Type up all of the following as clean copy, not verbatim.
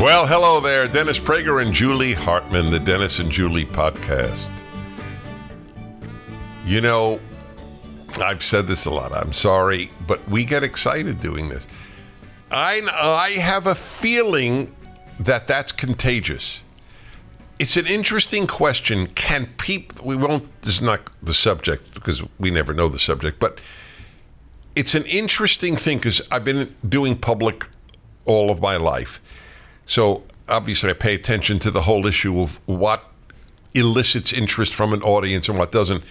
Well, hello there, Dennis Prager and Julie Hartman, the Dennis and Julie podcast. You know, I've said this a lot. I'm sorry, but we get excited doing this. I have a feeling that that's contagious. It's an interesting question. Can people, this is not the subject because we never know the subject, but it's an interesting thing because I've been doing public all of my life. So obviously I pay attention to the whole issue of what elicits interest from an audience and what doesn't.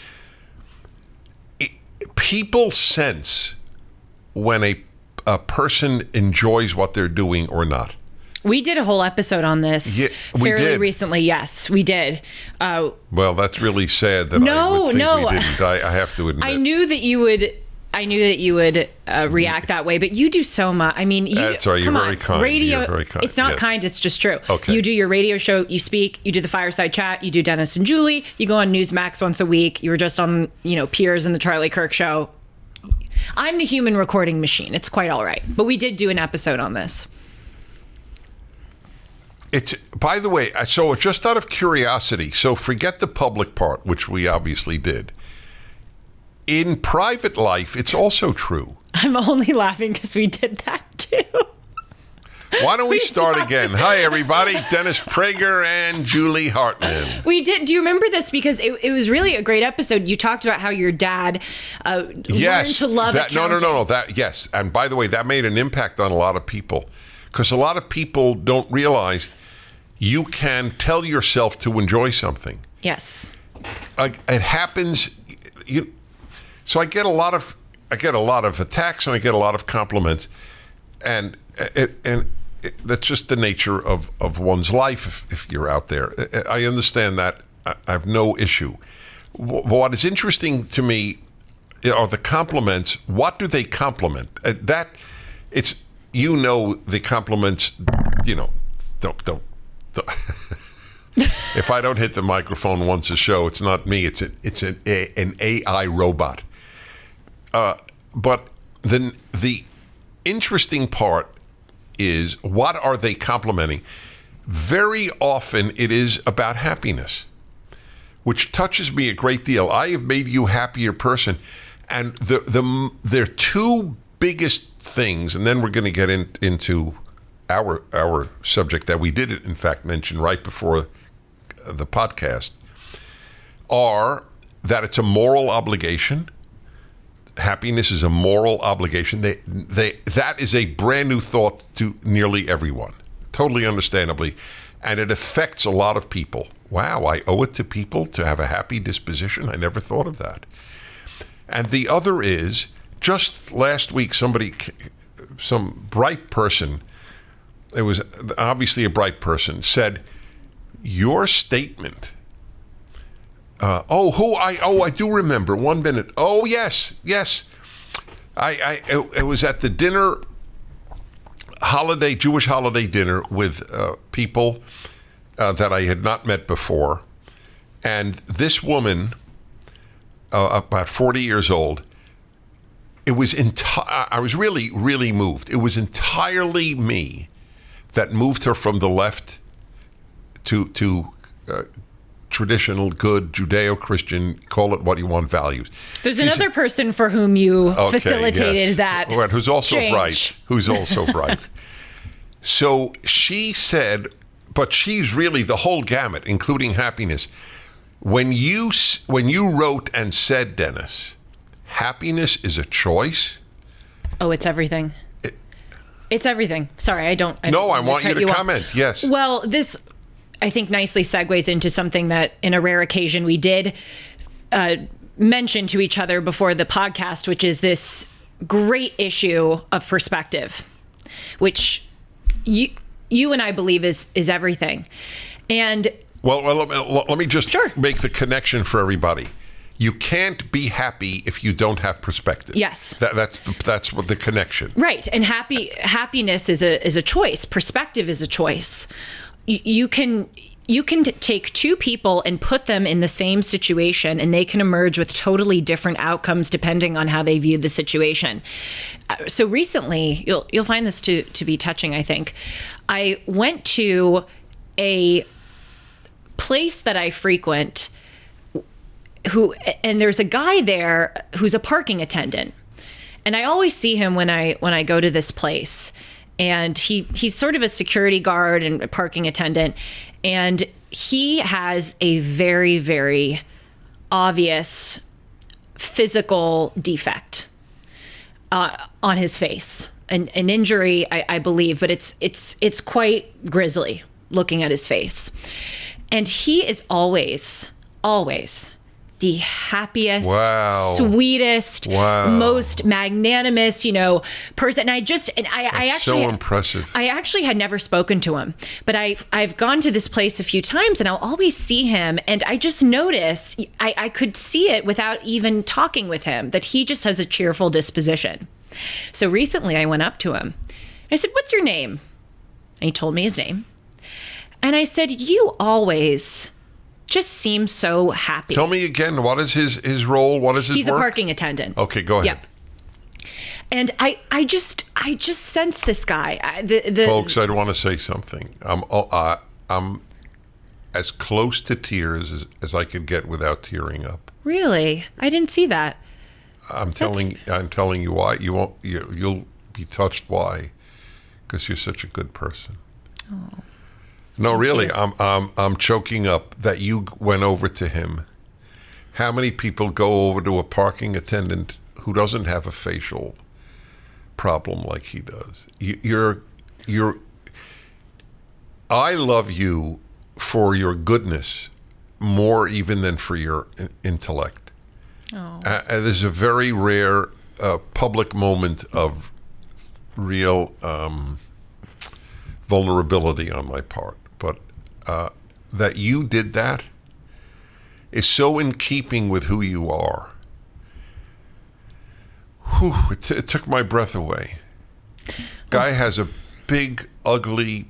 People sense when a person enjoys what they're doing or not. We did a whole episode on this fairly recently. Yes, we did. Well, that's really sad that I would think we didn't. I have to admit. I knew that you would react that way, but you do so much. I mean, that's right. You're very kind. Radio, you're very kind. It's not kind. It's just true. Okay. You do your radio show. You speak. You do the fireside chat. You do Dennis and Julie. You go on Newsmax once a week. You were just on, Piers and the Charlie Kirk show. I'm the human recording machine. It's quite all right. But we did do an episode on this. By the way, so just out of curiosity, so forget the public part, which we obviously did. In private life, it's also true. I'm only laughing because we did that too. Why don't we start again? Hi, everybody. Dennis Prager and Julie Hartman. We did. Do you remember this? Because it was really a great episode. You talked about how your dad learned to love accounting. No. Yes. And by the way, that made an impact on a lot of people because a lot of people don't realize you can tell yourself to enjoy something. Yes. It happens. So I get a lot of attacks and I get a lot of compliments, and that's just the nature of one's life. If you're out there, I understand that. I have no issue. What is interesting to me are the compliments. What do they compliment? The compliments. Don't. If I don't hit the microphone once a show, it's not me. It's an AI robot. But then the interesting part is, what are they complimenting? Very often it is about happiness, which touches me a great deal. I have made you a happier person. And their two biggest things, and then we're going to get into our subject that we did, in fact, mention right before the podcast, are that it's a moral obligation. Happiness is a moral obligation. That is a brand new thought to nearly everyone, totally understandably, and it affects a lot of people. Wow, I owe it to people to have a happy disposition. I never thought of that. And the other is, just last week, some bright person, it was obviously a bright person, said, your statement, I do remember, 1 minute. Oh, yes. It was at the dinner, Jewish holiday dinner with people that I had not met before. And this woman, about 40 years old, I was really, really moved. It was entirely me that moved her from the left to traditional, good, Judeo-Christian, call it what you want, values. There's another person for whom you facilitated that right, who's also change. bright. So she said, but she's really the whole gamut, including happiness. When you wrote and said, Dennis, happiness is a choice. Oh, it's everything. It's everything. Sorry, I want you to comment. Yes. Well, this, I think, nicely segues into something that, in a rare occasion, we did mention to each other before the podcast, which is this great issue of perspective, which you and I believe is everything. And well, let me just make the connection for everybody. You can't be happy if you don't have perspective. Yes. That's what the connection. Right. And happiness is a choice. Perspective is a choice. You can you can take two people and put them in the same situation, and they can emerge with totally different outcomes depending on how they view the situation. So recently, you'll find this to be touching, I think. I went to a place that I frequent and there's a guy there who's a parking attendant. And I always see him when I go to this place. And he's sort of a security guard and a parking attendant. And he has a very, very obvious physical defect on his face. An injury, I believe, but it's quite grisly looking at his face. And he is always the happiest, sweetest, most magnanimous, person. And I actually, so impressive. I actually had never spoken to him, but I've gone to this place a few times, and I'll always see him. And I just notice, I could see it without even talking with him, that he just has a cheerful disposition. So recently I went up to him. I said, "What's your name?" And he told me his name. And I said, "You always just seem so happy." Tell me again, what is his role? What is his He's work? a parking attendant. Okay, go ahead. Yep. And I just sense this guy. Folks, I'd want to say something. I'm as close to tears as I could get without tearing up. Really? I didn't see that. I'm telling you why. You'll be touched. Why? Because you're such a good person. Oh. No, really, I'm choking up that you went over to him. How many people go over to a parking attendant who doesn't have a facial problem like he does? I love you for your goodness more even than for your intellect. Oh. There's a very rare public moment of real vulnerability on my part. But that you did that is so in keeping with who you are. Whew, it took my breath away. Guy has a big, ugly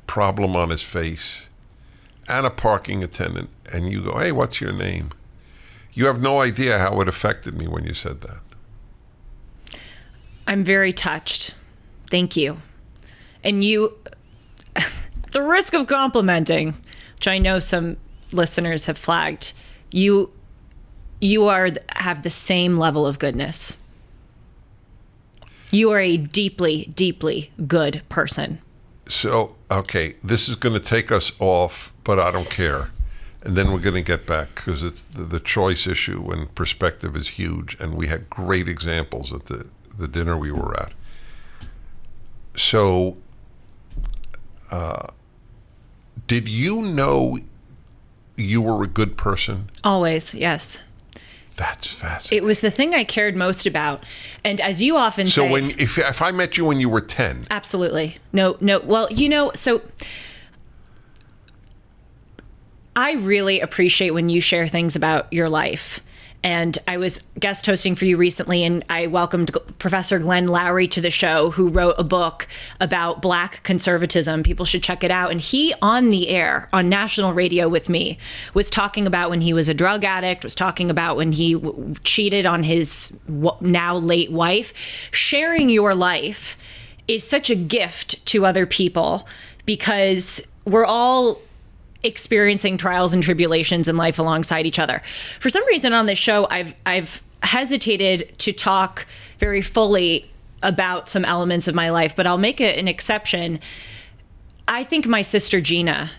problem on his face and a parking attendant, and you go, "Hey, what's your name?" You have no idea how it affected me when you said that. I'm very touched. Thank you. And you... the risk of complimenting, which I know some listeners have flagged, you have the same level of goodness. You are a deeply, deeply good person. So, okay, this is going to take us off, but I don't care. And then we're going to get back, because it's the choice issue and perspective is huge. And we had great examples at the dinner we were at. So, did you know you were a good person? Always, yes. That's fascinating. It was the thing I cared most about. And as you often say... So if I met you when you were 10... Absolutely. No. Well, so... I really appreciate when you share things about your life. And I was guest hosting for you recently, and I welcomed Professor Glenn Lowry to the show, who wrote a book about Black conservatism. People should check it out. And he, on the air, on national radio with me, was talking about when he was a drug addict, was talking about when he cheated on his now late wife. Sharing your life is such a gift to other people, because we're all experiencing trials and tribulations in life alongside each other. For some reason on this show, I've hesitated to talk very fully about some elements of my life, but I'll make an exception. I think my sister Gina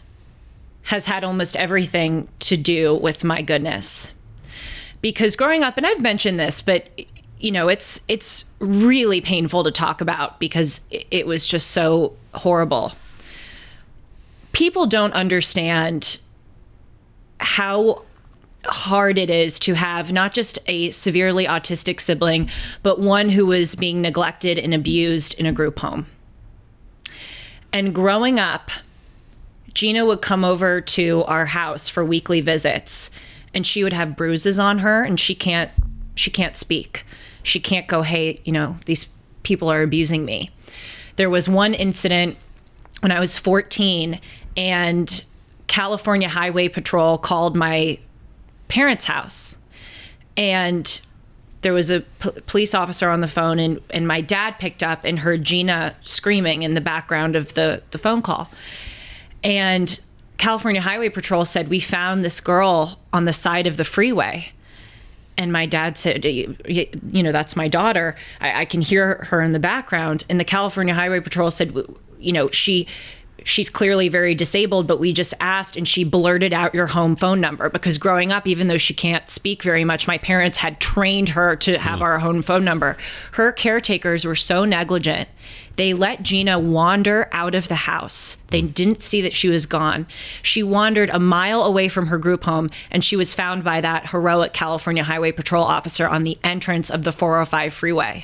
has had almost everything to do with my goodness. Because growing up, and I've mentioned this, but it's really painful to talk about because it was just so horrible. People don't understand how hard it is to have not just a severely autistic sibling, but one who was being neglected and abused in a group home. And growing up, Gina would come over to our house for weekly visits, and she would have bruises on her, and she can't speak. She can't go, "Hey, these people are abusing me." There was one incident when I was 14, and California Highway Patrol called my parents' house, and there was a police officer on the phone, and my dad picked up and heard Gina screaming in the background of the phone call. And California Highway Patrol said, we found this girl on the side of the freeway. And my dad said, that's my daughter. I can hear her in the background. And the California Highway Patrol said, she's clearly very disabled, but we just asked, and she blurted out your home phone number, because growing up, even though she can't speak very much, my parents had trained her to have our home phone number. Her caretakers were so negligent. They let Gina wander out of the house. They didn't see that she was gone. She wandered a mile away from her group home, and she was found by that heroic California Highway Patrol officer on the entrance of the 405 freeway.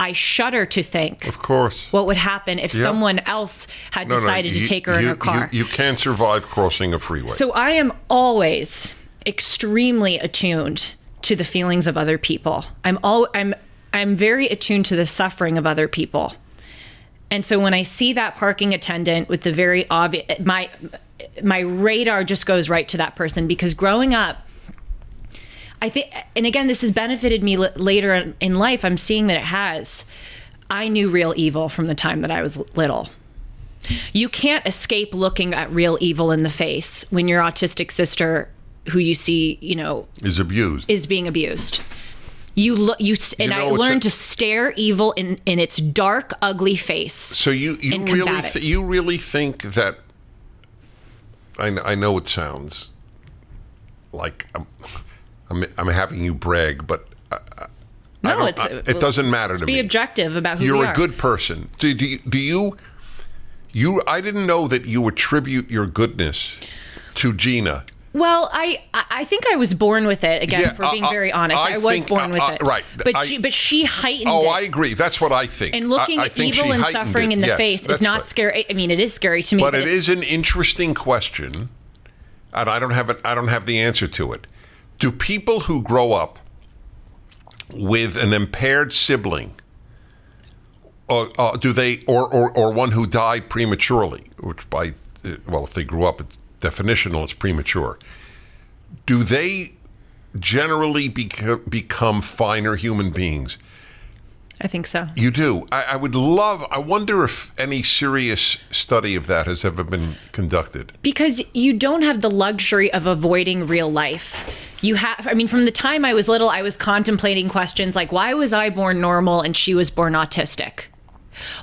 I shudder to think, of course, what would happen if someone else had decided to take her in her car. You can't survive crossing a freeway. So I am always extremely attuned to the feelings of other people. I'm very attuned to the suffering of other people. And so when I see that parking attendant with the very obvious, my radar just goes right to that person, because growing up, I think, and again, this has benefited me later in life. I'm seeing that it has. I knew real evil from the time that I was little. You can't escape looking at real evil in the face when your autistic sister, who you see, is being abused. I learned to stare evil in its dark, ugly face. So you really think that? I know it sounds like I'm having you brag, but it doesn't matter to me. Be objective about who we are. You're a good person. Do you? I didn't know that you attribute your goodness to Gina. Well, I think I was born with it. Again, for being very honest, I was born with it. Right, but she heightened it. Oh, I agree. That's what I think. And looking evil and suffering in the face is not scary. I mean, it is scary to me. But it is an interesting question, and I don't have the answer to it. Do people who grow up with an impaired sibling, do they, or one who died prematurely, which if they grew up, it's definitional, it's premature. Do they generally become finer human beings? I think so. You do. I wonder if any serious study of that has ever been conducted. Because you don't have the luxury of avoiding real life. From the time I was little, I was contemplating questions like, why was I born normal and she was born autistic?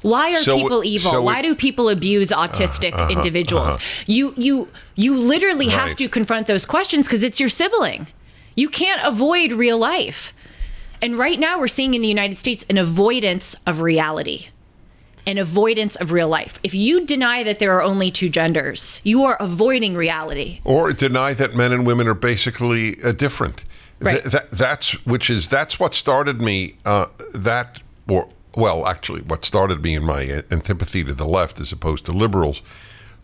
Why are people evil? Why do people abuse autistic individuals? You literally have to confront those questions because it's your sibling. You can't avoid real life. And right now we're seeing in the United States an avoidance of reality, an avoidance of real life. If you deny that there are only two genders, you are avoiding reality. Or deny that men and women are basically different. Right. That's what started me, what started me in my antipathy to the left as opposed to liberals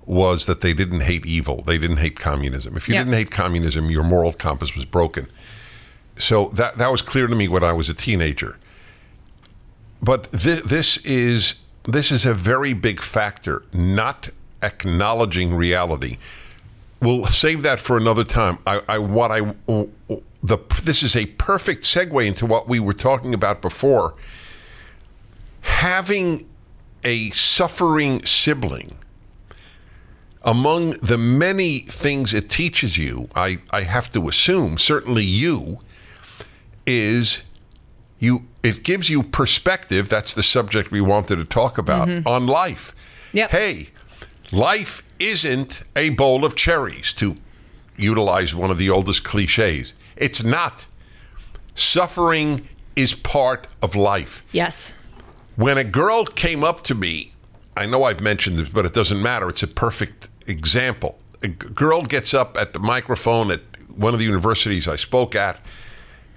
was that they didn't hate evil. They didn't hate communism. If you didn't hate communism, your moral compass was broken. So that was clear to me when I was a teenager. But this is a very big factor, not acknowledging reality. We'll save that for another time. This is a perfect segue into what we were talking about before. Having a suffering sibling, among the many things it teaches you, I have to assume, certainly it gives you perspective. That's the subject we wanted to talk about on life. Yep. Hey, life isn't a bowl of cherries, to utilize one of the oldest cliches. It's not. Suffering is part of life. Yes. When a girl came up to me, I know I've mentioned this, but it doesn't matter. It's a perfect example. A girl gets up at the microphone at one of the universities I spoke at,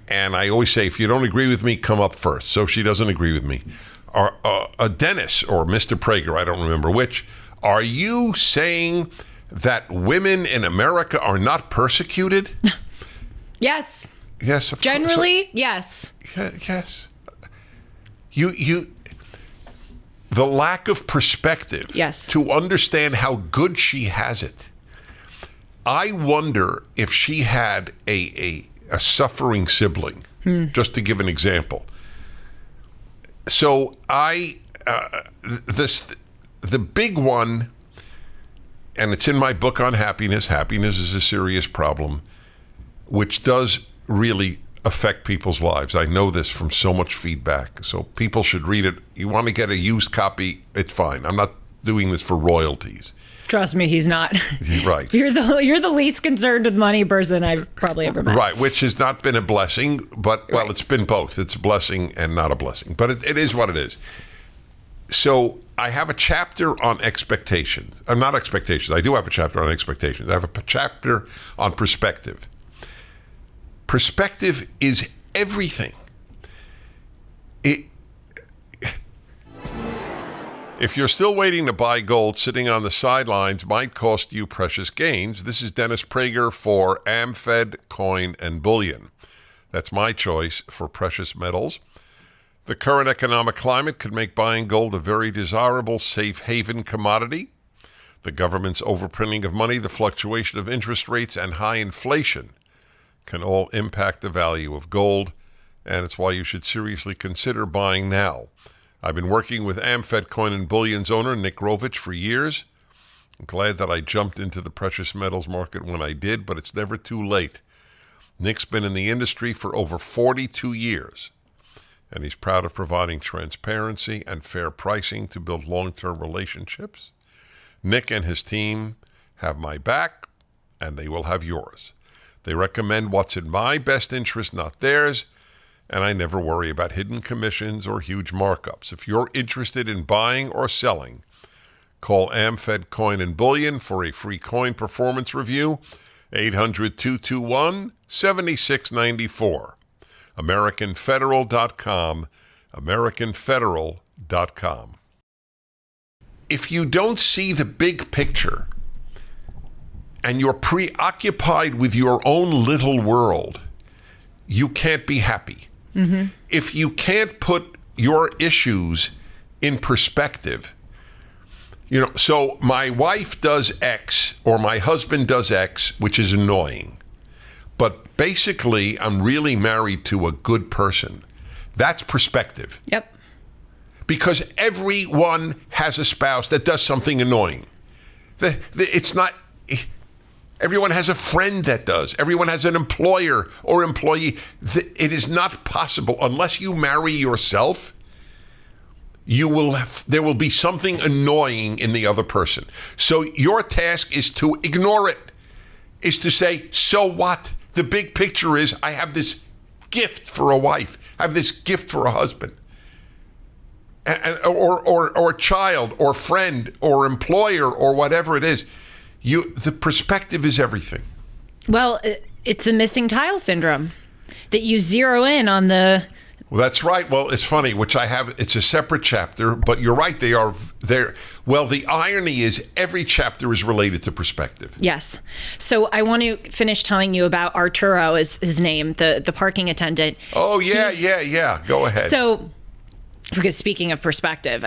and I always say, if you don't agree with me, come up first. So she doesn't agree with me. Or Dennis or Mr. Prager, I don't remember which, are you saying that women in America are not persecuted? Yes. Yes, of Generally, course. yes. Yes. The lack of perspective yes. to understand how good she has it. I wonder if she had a suffering sibling, just to give an example. So the big one, and it's in my book on happiness. Happiness is a serious problem, which does really affect people's lives. I know this from so much feedback. So people should read it. You want to get a used copy, it's fine. I'm not doing this for royalties. Trust me, he's not. Right. You're the least concerned with money person I've probably ever met. Right, which has not been a blessing, but, well, It's been both. It's a blessing and not a blessing. But it is what it is. So I have a chapter on expectations. Not expectations. I do have a chapter on expectations. I have a chapter on perspective. Perspective is everything. If you're still waiting to buy gold, sitting on the sidelines might cost you precious gains. This is Dennis Prager for AmFed, Coin, and Bullion. That's my choice for precious metals. The current economic climate could make buying gold a very desirable safe haven commodity. The government's overprinting of money, the fluctuation of interest rates, and high inflation can all impact the value of gold, and it's why you should seriously consider buying now. I've been working with AmFed Coin and Bullion's owner, Nick Rovich, for years. I'm glad that I jumped into the precious metals market when I did, but it's never too late. Nick's been in the industry for over 42 years, and he's proud of providing transparency and fair pricing to build long-term relationships. Nick and his team have my back, and they will have yours. They recommend what's in my best interest, not theirs, and I never worry about hidden commissions or huge markups. If you're interested in buying or selling, call AmFed Coin and Bullion for a free coin performance review, 800-221-7694. AmericanFederal.com, AmericanFederal.com. If you don't see the big picture and you're preoccupied with your own little world, you can't be happy. Mm-hmm. If you can't put your issues in perspective, so my wife does X or my husband does X, which is annoying. But basically, I'm really married to a good person. That's perspective. Yep. Because everyone has a spouse that does something annoying. It's not... Everyone has a friend that does. Everyone has an employer or employee. It is not possible unless you marry yourself. There will be something annoying in the other person. So your task is to ignore it. Is to say, so what? The big picture is I have this gift for a wife. I have this gift for a husband, or a child, or friend, or employer, or whatever it is. The perspective is everything. Well, it's a missing tile syndrome that you zero in on the... Well, that's right. Well, it's funny, which I have, it's a separate chapter, but you're right. They are there. Well, the irony is every chapter is related to perspective. Yes. So I want to finish telling you about Arturo is his name, the parking attendant. Oh, yeah. Go ahead. So, because speaking of perspective,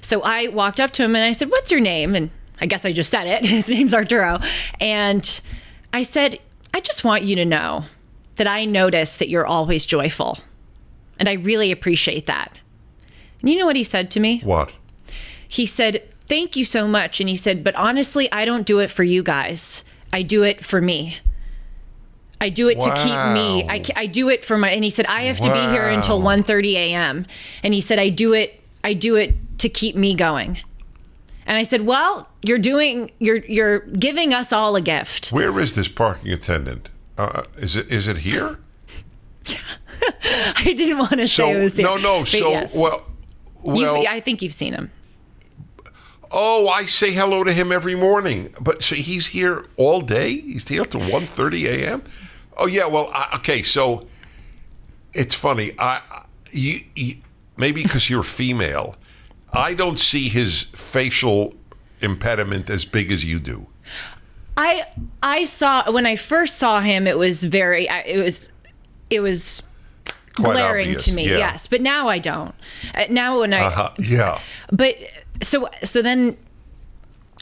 so I walked up to him and I said, "What's your name?" And I guess I just said it. His name's Arturo. And I said, "I just want you to know that I notice that you're always joyful. And I really appreciate that." And you know what he said to me? What? He said, "Thank you so much." And he said, "But honestly, I don't do it for you guys. I do it for me. I do it to keep me. I do it for my," and he said, "I have to be here until 1:30 a.m. And he said, I do it to keep me going." And I said, "Well, you're giving us all a gift." Where is this parking attendant? Is it here? Yeah. I didn't want to say it was here. No. So, yes. Well, I think you've seen him. Oh, I say hello to him every morning. But so he's here all day? He's here till 1:30 a.m.? Oh, yeah. Well, okay. So it's funny. You maybe because you're female, I don't see his facial impediment as big as you do. I saw, when I first saw him, it was quite glaring obvious, to me. Yeah. Yes, but now I don't. Now when I yeah. But so then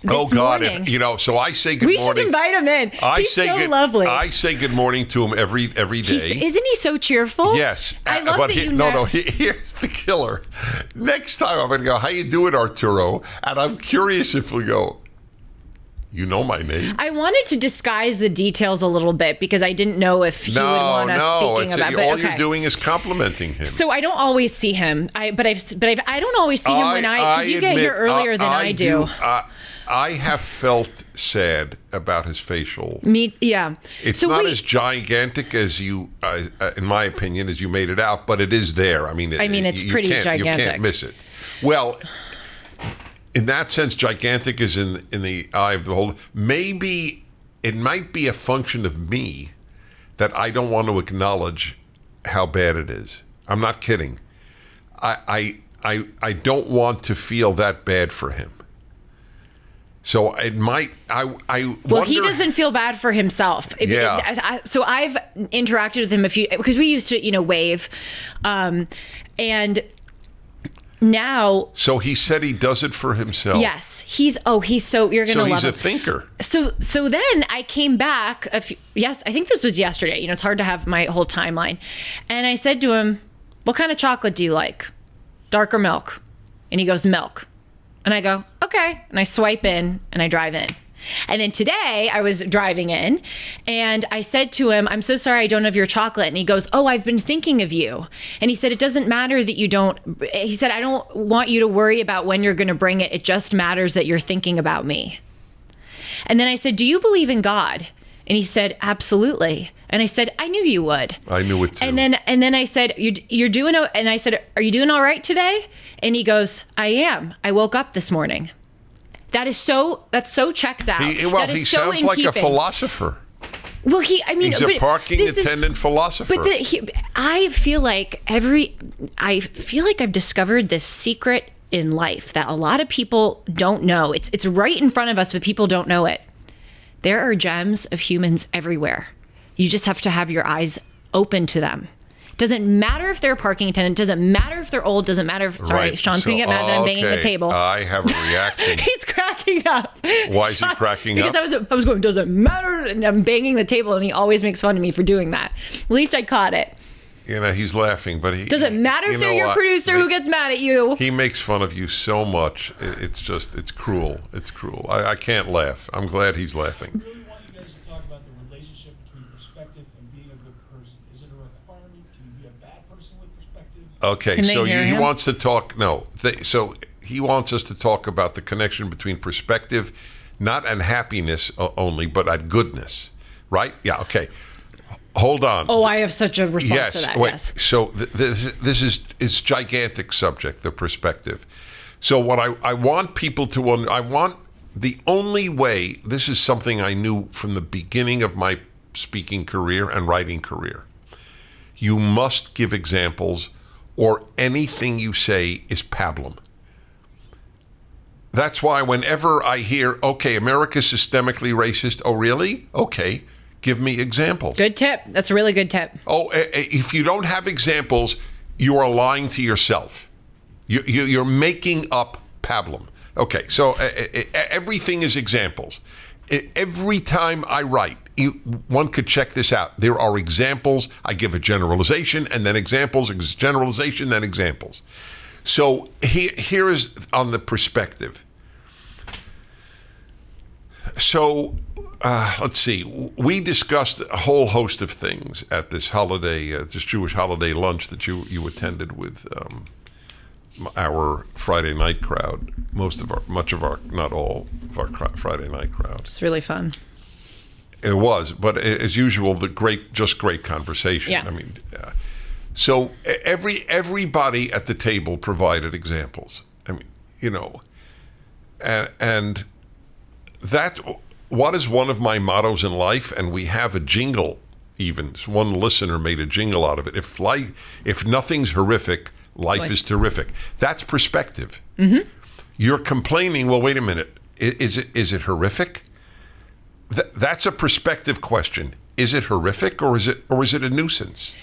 this morning. So I say good morning. We should invite him in. He's so lovely. I say good morning to him every day. Isn't he so cheerful? Yes. I love that you know. Here's the killer. Next time I'm going to go, how you doing, Arturo? And I'm curious if we go, you know my name. I wanted to disguise the details a little bit because I didn't know if he would want us speaking about it. All you're doing is complimenting him. So I don't always see him. I don't always see him because you get here earlier than I do. I have felt sad about his facial. Yeah. It's not as gigantic as you, in my opinion, as you made it out, but it is there. I mean, it's pretty gigantic. You can't miss it. Well, in that sense, gigantic is in the eye of the beholder. Maybe it might be a function of me that I don't want to acknowledge how bad it is. I'm not kidding. I don't want to feel that bad for him. So it might. I Well, he doesn't feel bad for himself. So I've interacted with him because we used to, wave, and now. So he said he does it for himself. Yes, you're gonna love him. So he's a thinker. So then I came back. I think this was yesterday. It's hard to have my whole timeline, and I said to him, "What kind of chocolate do you like? Dark or milk?" And he goes, "Milk." And I go, okay. And I swipe in and I drive in. And then today I was driving in and I said to him, "I'm so sorry I don't have your chocolate." And he goes, "Oh, I've been thinking of you." And he said, "It doesn't matter that you don't." He said, "I don't want you to worry about when you're going to bring it. It just matters that you're thinking about me." And then I said, "Do you believe in God?" And he said, "Absolutely." And I said, "I knew you would." I knew it too. And then I said, "You're doing," and I said, "Are you doing all right today?" And he goes, "I am. I woke up this morning." That so checks out. He sounds like a philosopher. Well, he's a parking attendant philosopher. But I feel like I've discovered this secret in life that a lot of people don't know. It's right in front of us, but people don't know it. There are gems of humans everywhere. You just have to have your eyes open to them. Doesn't matter if they're a parking attendant. Doesn't matter if they're old. Doesn't matter if, Sean's going to get mad that I'm banging the table. I have a reaction. He's cracking up. Why is he cracking up? Because I was going, doesn't matter. And I'm banging the table and he always makes fun of me for doing that. At least I caught it. He's laughing, but doesn't matter if they're your producer who gets mad at you. He makes fun of you so much. It's cruel. It's cruel. I can't laugh. I'm glad he's laughing. I really want you guys to talk about the relationship between perspective and being a good person. Is it a requirement? Can you be a bad person with perspective? Okay, so he wants to talk. So he wants us to talk about the connection between perspective, not and happiness only, but at goodness, right? Yeah. Okay. Hold on. Oh, I have such a response to that. Yes. So this is gigantic subject, the perspective. So what I want people to I want the only way. This is something I knew from the beginning of my speaking career and writing career. You must give examples, or anything you say is pablum. That's why whenever I hear, okay, America's systemically racist. Oh, really? Okay. Give me examples. Good tip. That's a really good tip. Oh, if you don't have examples, you are lying to yourself. You're making up pablum. Okay, so everything is examples. Every time I write, one could check this out. There are examples. I give a generalization, and then examples, generalization, then examples. So here is on the perspective. So let's see. We discussed a whole host of things at this holiday, this Jewish holiday lunch that you attended with our Friday night crowd. Not all of our Friday night crowd. It's really fun. It was, but as usual, great conversation. Yeah. I mean, so everybody at the table provided examples. I mean, and that. What is one of my mottos in life? And we have a jingle. Even one listener made a jingle out of it. If nothing's horrific, life is terrific. That's perspective. Mm-hmm. You're complaining. Well, wait a minute. Is it horrific? That's a perspective question. Is it horrific or is it a nuisance?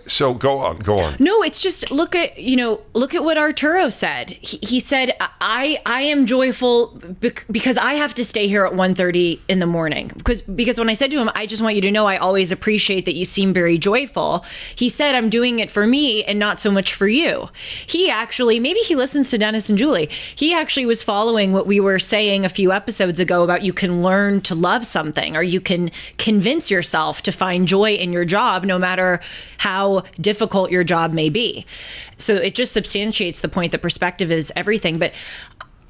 So go on. No, it's just look at what Arturo said. He said, I am joyful because I have to stay here at 1:30 in the morning. Because when I said to him, I just want you to know I always appreciate that you seem very joyful. He said, I'm doing it for me and not so much for you. He actually, maybe he listens to Dennis and Julie. He actually was following what we were saying a few episodes ago about you can learn to love something, or you can convince yourself to find joy in your job, no matter how difficult your job may be. So it just substantiates the point that perspective is everything. But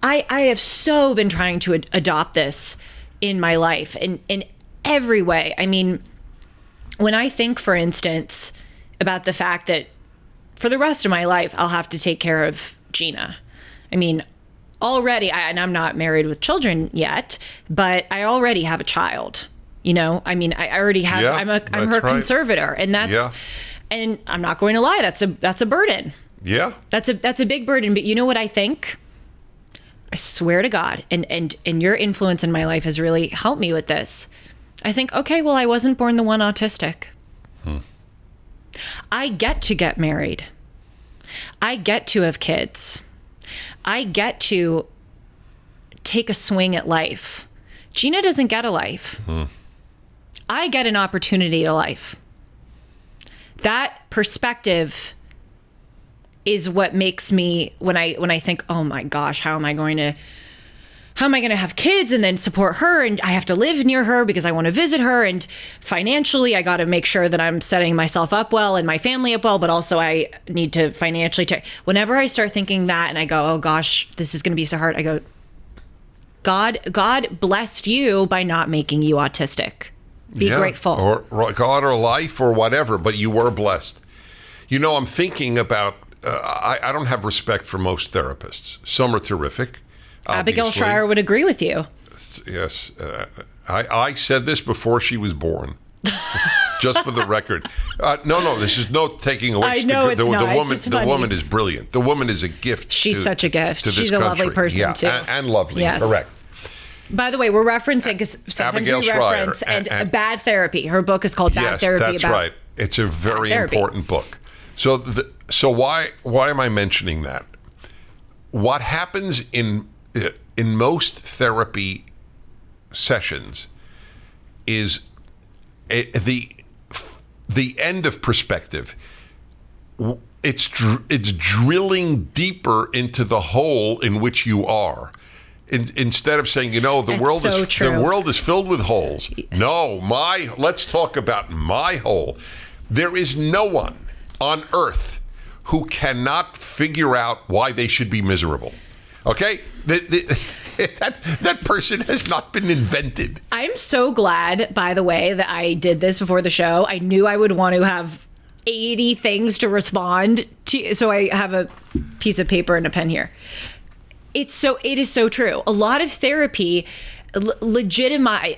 I have so been trying to adopt this in my life in every way. I mean, when I think, for instance, about the fact that for the rest of my life, I'll have to take care of Gina. I mean, already, and I'm not married with children yet, but I already have a child. I mean, I already have, I'm her conservator, and and I'm not going to lie, that's a burden. Yeah. That's a big burden. But you know what I think? I swear to God, and your influence in my life has really helped me with this. I think, okay, well, I wasn't born the one autistic. I get to get married. I get to have kids. I get to take a swing at life. Gina doesn't get a life. I get an opportunity to life. That perspective is what makes me, when I think, oh my gosh, how am I going to have kids and then support her, and I have to live near her because I want to visit her, and financially I got to make sure that I'm setting myself up well and my family up well, but also I need to financially whenever I start thinking that and I go, oh gosh, this is going to be so hard, I go, God blessed you by not making you autistic. Be grateful. Or God or life or whatever, but you were blessed. I'm thinking about, I don't have respect for most therapists. Some are terrific. Abigail Schrier would agree with you. Yes. I said this before she was born. Just for the record. No, this is no taking away. I know it's not. The woman is brilliant. The woman is a gift. She's such a gift. She's a lovely person, too. And lovely. Yes. Correct. By the way, we're referencing, because sometimes we reference, and Bad Therapy. Her book is called Bad Therapy. Yes, that's right. It's a very important book. So why am I mentioning that? What happens in most therapy sessions is the end of perspective. It's drilling deeper into the hole in which you are. Instead of saying, the world is filled with holes. No, let's talk about my hole. There is no one on earth who cannot figure out why they should be miserable. Okay? That person has not been invented. I'm so glad, by the way, that I did this before the show. I knew I would want to have 80 things to respond to, so I have a piece of paper and a pen here. It is so true. A lot of therapy legitimize.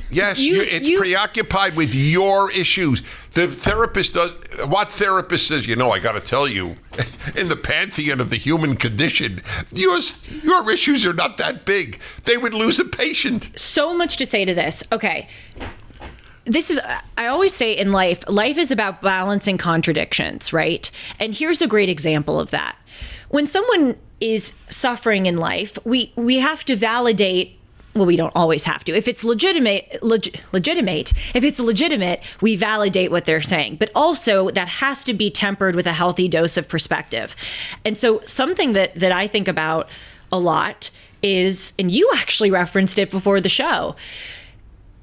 Yes, it's preoccupied with your issues. The therapist does. What therapist says, I got to tell you, in the pantheon of the human condition, your issues are not that big. They would lose a patient. So much to say to this. Okay. I always say in life is about balancing contradictions, right? And here's a great example of that. When someone is suffering in life, we have to validate. Well, we don't always have to. If it's legitimate, if it's legitimate, we validate what they're saying. But also that has to be tempered with a healthy dose of perspective. And so something that I think about a lot is, and you actually referenced it before the show,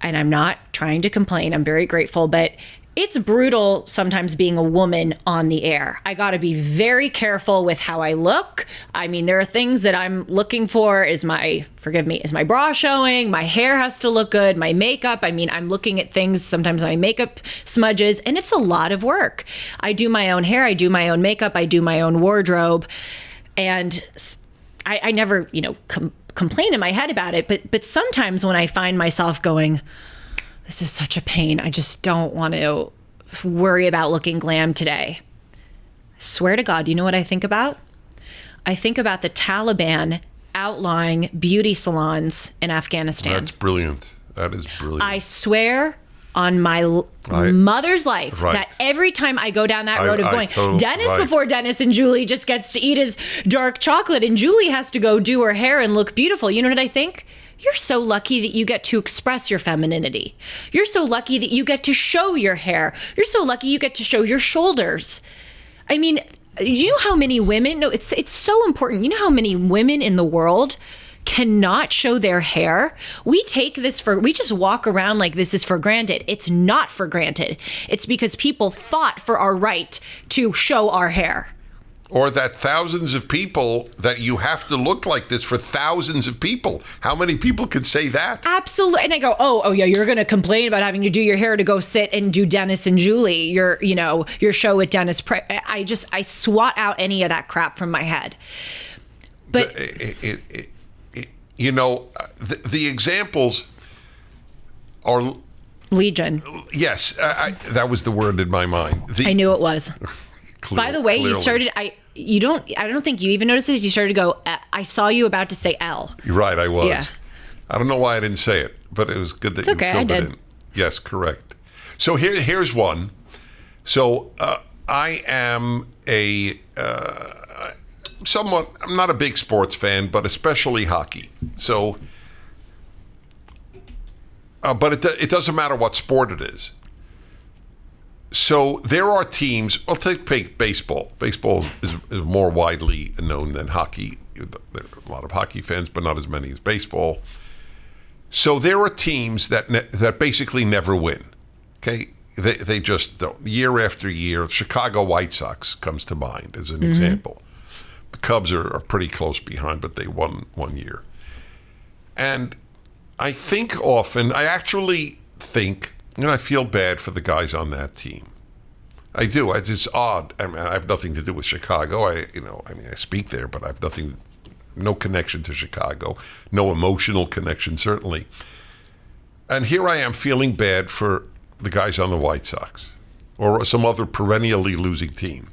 and I'm not trying to complain, I'm very grateful, but it's brutal sometimes being a woman on the air. I got to be very careful with how I look. I mean, there are things that I'm looking for. Is my bra showing? My hair has to look good. My makeup. I mean, I'm looking at things. Sometimes my makeup smudges, and it's a lot of work. I do my own hair. I do my own makeup. I do my own wardrobe. And I never, complain in my head about it. But sometimes when I find myself going, this is such a pain, I just don't want to worry about looking glam today. I swear to God, you know what I think about? I think about the Taliban outlawing beauty salons in Afghanistan. That's brilliant. That is brilliant. I swear on my mother's life that every time I go down that road of going, Dennis before Dennis and Julie just gets to eat his dark chocolate and Julie has to go do her hair and look beautiful. You know what I think? You're so lucky that you get to express your femininity. You're so lucky that you get to show your hair. You're so lucky you get to show your shoulders. I mean, you know how many women, no, it's so important. You know how many women in the world cannot show their hair? We just walk around like this is for granted. It's not for granted. It's because people fought for our right to show our hair. Or that thousands of people, that you have to look like this for thousands of people. How many people could say that? Absolutely. And I go, oh yeah, you're going to complain about having to do your hair to go sit and do Dennis and Julie, your show with Dennis. I swat out any of that crap from my head. But the examples are legion. Yes, that was the word in my mind. I knew it was. By the way, clearly. You started. I don't think you even noticed this. You started to go. I saw you about to say L. You're right. I was. Yeah. I don't know why I didn't say it, but it was good that you filled it in. Yes, correct. So here's one. So I am somewhat. I'm not a big sports fan, but especially hockey. So, but it doesn't matter what sport it is. So there are teams. I'll take baseball. Baseball is more widely known than hockey. There are a lot of hockey fans, but not as many as baseball. So there are teams that basically never win. Okay, they just don't. Year after year. Chicago White Sox comes to mind as an example. The Cubs are pretty close behind, but they won one year. And I actually think. I feel bad for the guys on that team. I do. It's odd. I mean, I have nothing to do with Chicago. I speak there, but I have no connection to Chicago, no emotional connection, certainly. And here I am feeling bad for the guys on the White Sox or some other perennially losing team.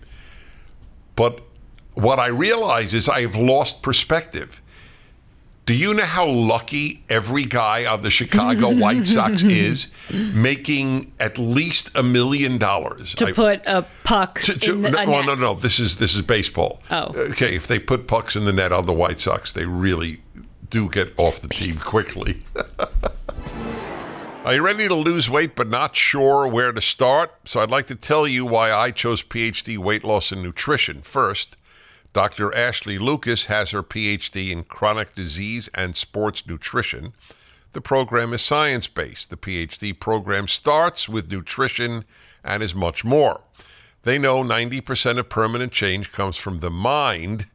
But what I realize is I have lost perspective. Do you know how lucky every guy on the Chicago White Sox is making at least $1 million to put a puck in a net? No. This is baseball. Oh. Okay, if they put pucks in the net on the White Sox, they really do get off the team quickly. Are you ready to lose weight but not sure where to start? So I'd like to tell you why I chose PhD Weight Loss and Nutrition. First, Dr. Ashley Lucas has her PhD in chronic disease and sports nutrition. The program is science-based. The PhD program starts with nutrition and is much more. They know 90% of permanent change comes from the mind,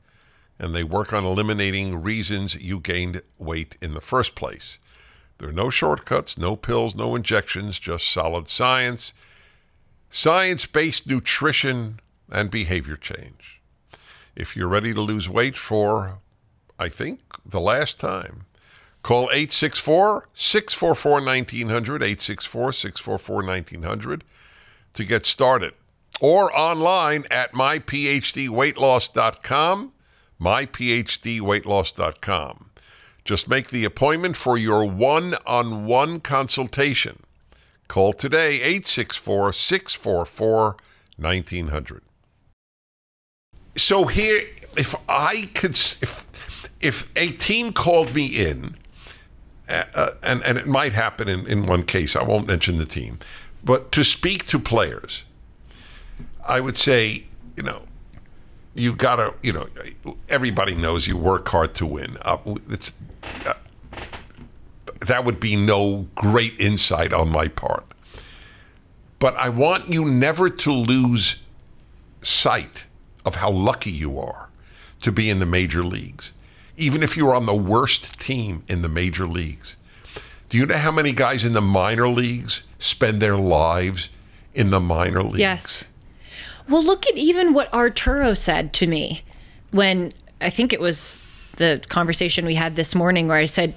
and they work on eliminating reasons you gained weight in the first place. There are no shortcuts, no pills, no injections, just solid science, science-based nutrition, and behavior change. If you're ready to lose weight for, I think, the last time, call 864-644-1900, 864-644-1900 to get started. Or online at myphdweightloss.com, myphdweightloss.com. Just make the appointment for your one-on-one consultation. Call today, 864-644-1900. So here, if a team called me in, and it might happen in one case, I won't mention the team, but to speak to players, I would say, you gotta, everybody knows you work hard to win. That would be no great insight on my part. But I want you never to lose sight of how lucky you are to be in the major leagues, even if you're on the worst team in the major leagues. Do you know how many guys in the minor leagues spend their lives in the minor leagues? Yes. Well, look at even what Arturo said to me when, I think it was the conversation we had this morning where I said,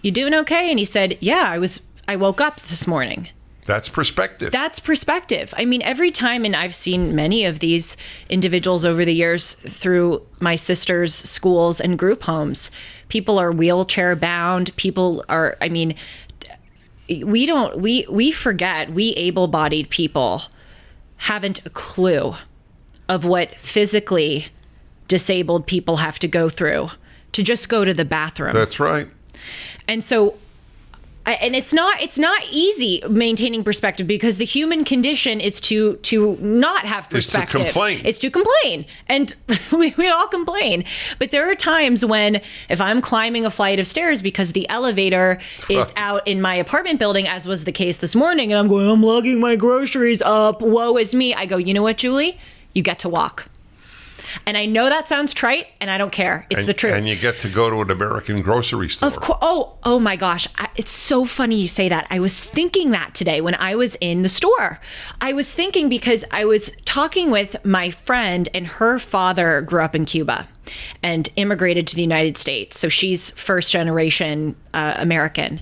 "You doing okay?" And he said, "Yeah, I woke up this morning." That's perspective. That's perspective. I mean, every time, and I've seen many of these individuals over the years through my sister's schools and group homes. People are wheelchair bound. People are, we forget, we able-bodied people haven't a clue of what physically disabled people have to go through to just go to the bathroom. That's right. And so, and it's not easy maintaining perspective, because the human condition is to not have perspective. It's to complain. And we all complain. But there are times when, if I'm climbing a flight of stairs because the elevator is out in my apartment building, as was the case this morning, and I'm lugging my groceries up, woe is me. I go, you know what, Julie? You get to walk. And I know that sounds trite, and I don't care. It's the truth. And you get to go to an American grocery store. Of course. Oh my gosh. It's so funny you say that. I was thinking that today when I was in the store. I was thinking, because I was talking with my friend, and her father grew up in Cuba and immigrated to the United States. So she's first generation American.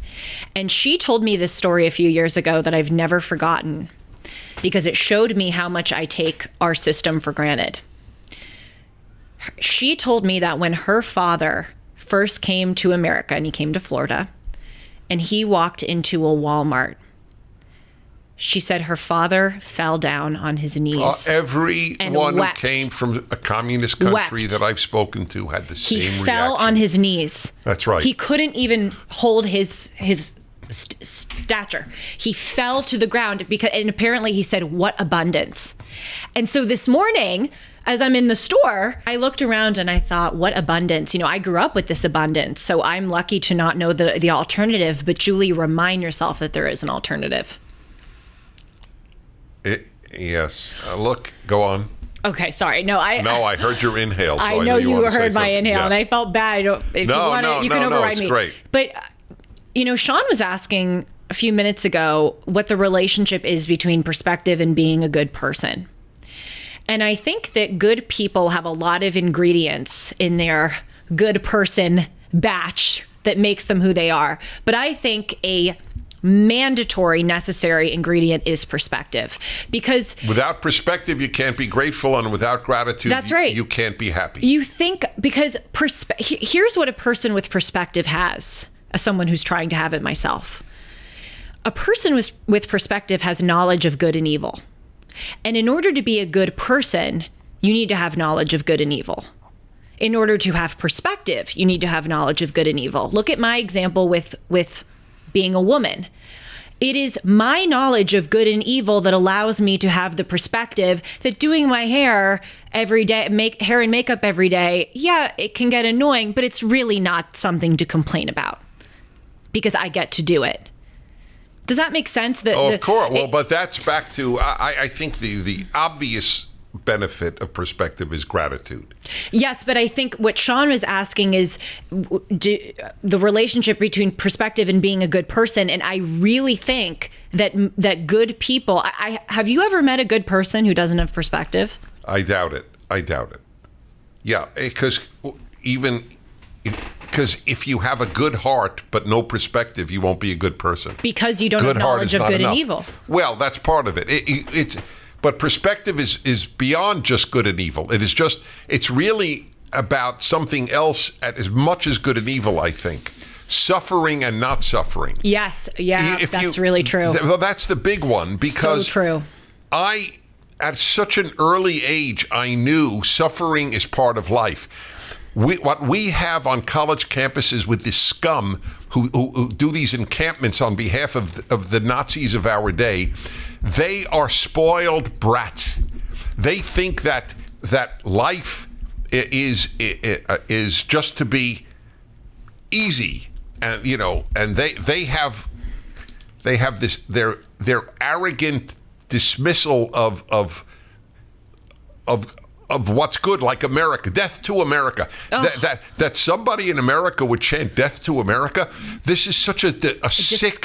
And she told me this story a few years ago that I've never forgotten, because it showed me how much I take our system for granted. She told me that when her father first came to America, and he came to Florida, and he walked into a Walmart, she said her father fell down on his knees. Everyone who came from a communist country that I've spoken to had the same reaction. He fell on his knees. That's right. He couldn't even hold his stature. He fell to the ground, and apparently he said, "What abundance." And so this morning, as I'm in the store, I looked around and I thought, what abundance? I grew up with this abundance, so I'm lucky to not know the alternative. But Julie, remind yourself that there is an alternative. Yes. Look, go on. Okay, sorry. No, I heard your inhale. So I know you heard my inhale, and I felt bad. If you want to, you can override me. Great. But Sean was asking a few minutes ago what the relationship is between perspective and being a good person. And I think that good people have a lot of ingredients in their good person batch that makes them who they are. But I think a mandatory, necessary ingredient is perspective. Because without perspective, you can't be grateful, and without gratitude, that's right, you can't be happy. You think, because here's what a person with perspective has, as someone who's trying to have it myself. A person with perspective has knowledge of good and evil. And in order to be a good person, you need to have knowledge of good and evil. In order to have perspective, you need to have knowledge of good and evil. Look at my example with being a woman. It is my knowledge of good and evil that allows me to have the perspective that doing my hair every day, hair and makeup every day, yeah, it can get annoying, but it's really not something to complain about, because I get to do it. Does that make sense? Of course. Well, but that's back to, I think the obvious benefit of perspective is gratitude. Yes, but I think what Sean was asking is the relationship between perspective and being a good person. And I really think that good people, have you ever met a good person who doesn't have perspective? I doubt it. Yeah, because if you have a good heart but no perspective, you won't be a good person. Because you don't have knowledge of good and evil. Well, that's part of it. But perspective is beyond just good and evil. It's really about something else as much as good and evil, I think. Suffering and not suffering. Yes, yeah, that's really true. Well, that's the big one, because so true. At such an early age, I knew suffering is part of life. What we have on college campuses with this scum who do these encampments on behalf of the Nazis of our day, they are spoiled brats. They think that life is just to be easy, and and they have this their arrogant dismissal of what's good, like America, death to America. That somebody in America would chant death to America. This is such a sick,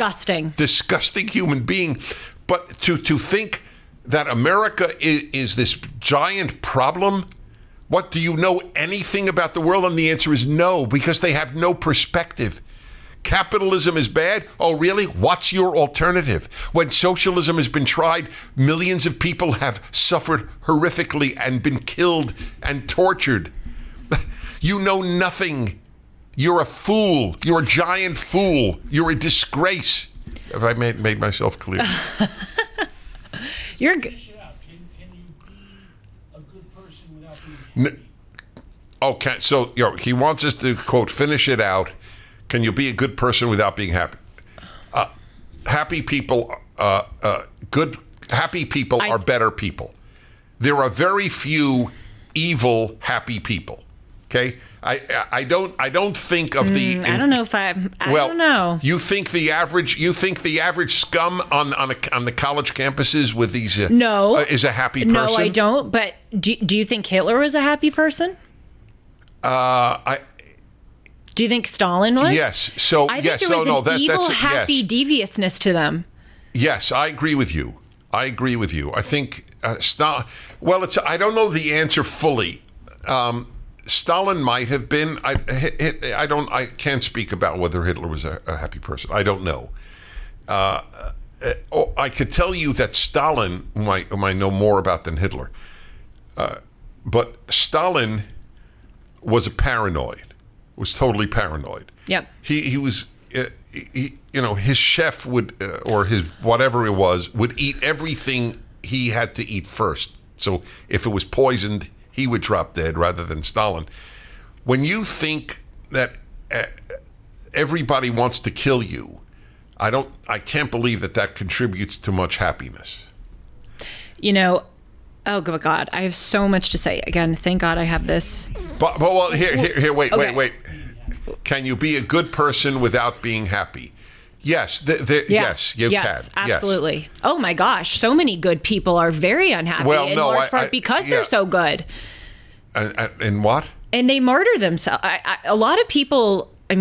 disgusting human being. But to think that America is this giant problem, what, do you know anything about the world? And the answer is no, because they have no perspective. Capitalism is bad? Oh, really? What's your alternative? When socialism has been tried, millions of people have suffered horrifically and been killed and tortured. You know nothing. You're a fool. You're a giant fool. You're a disgrace. Have I made myself clear? You're good. Finish it out. Can you be a good person without being happy? Okay, so he wants us to, quote, finish it out. Can you be a good person without being happy? Happy people, happy people are better people. There are very few evil, happy people. Okay, I don't think of the. I don't know if I don't know. You think the average scum on the college campuses with these no is a happy person? No, I don't. But do you think Hitler was a happy person? Do you think Stalin was? Yes. So I think there was an evil, happy deviousness to them. Yes, I agree with you. I think I don't know the answer fully. Stalin might have been. I can't speak about whether Hitler was a happy person. I don't know. I could tell you that Stalin, whom I know more about than Hitler, but Stalin was was totally paranoid. Yep. He was. His chef would, or his whatever it was, would eat everything he had to eat first. So if it was poisoned, he would drop dead rather than Stalin. When you think that everybody wants to kill you, I can't believe that contributes to much happiness. Oh God, I have so much to say. Again, thank God I have this. But well, here, wait. Can you be a good person without being happy? Yes, yes, you can. Yes, absolutely. Yes. Oh my gosh, so many good people are very unhappy in large part because they're so good. And what? And they martyr themselves. A lot of people, I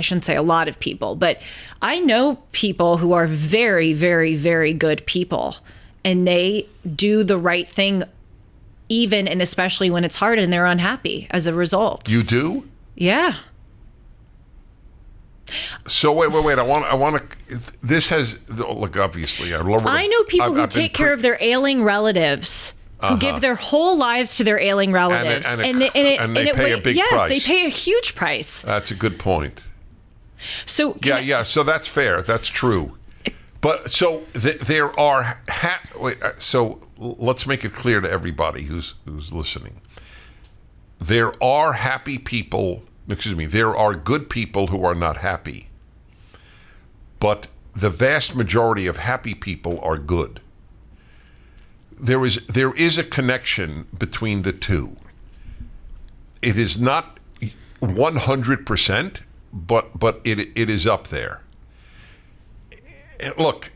shouldn't say a lot of people, but I know people who are very, very, very good people, and they do the right thing even and especially when it's hard and they're unhappy as a result. You do? Yeah. So wait. I want to. This has look. Obviously, I know people who take care of their ailing relatives, who give their whole lives to their ailing relatives, and they pay a big price. Yes, they pay a huge price. That's a good point. So yeah. So that's fair. That's true. But so there are. So let's make it clear to everybody who's listening. There are happy people. Excuse me, there are good people who are not happy. But the vast majority of happy people are good. There is a connection between the two. It is not 100%, but it is up there. Look,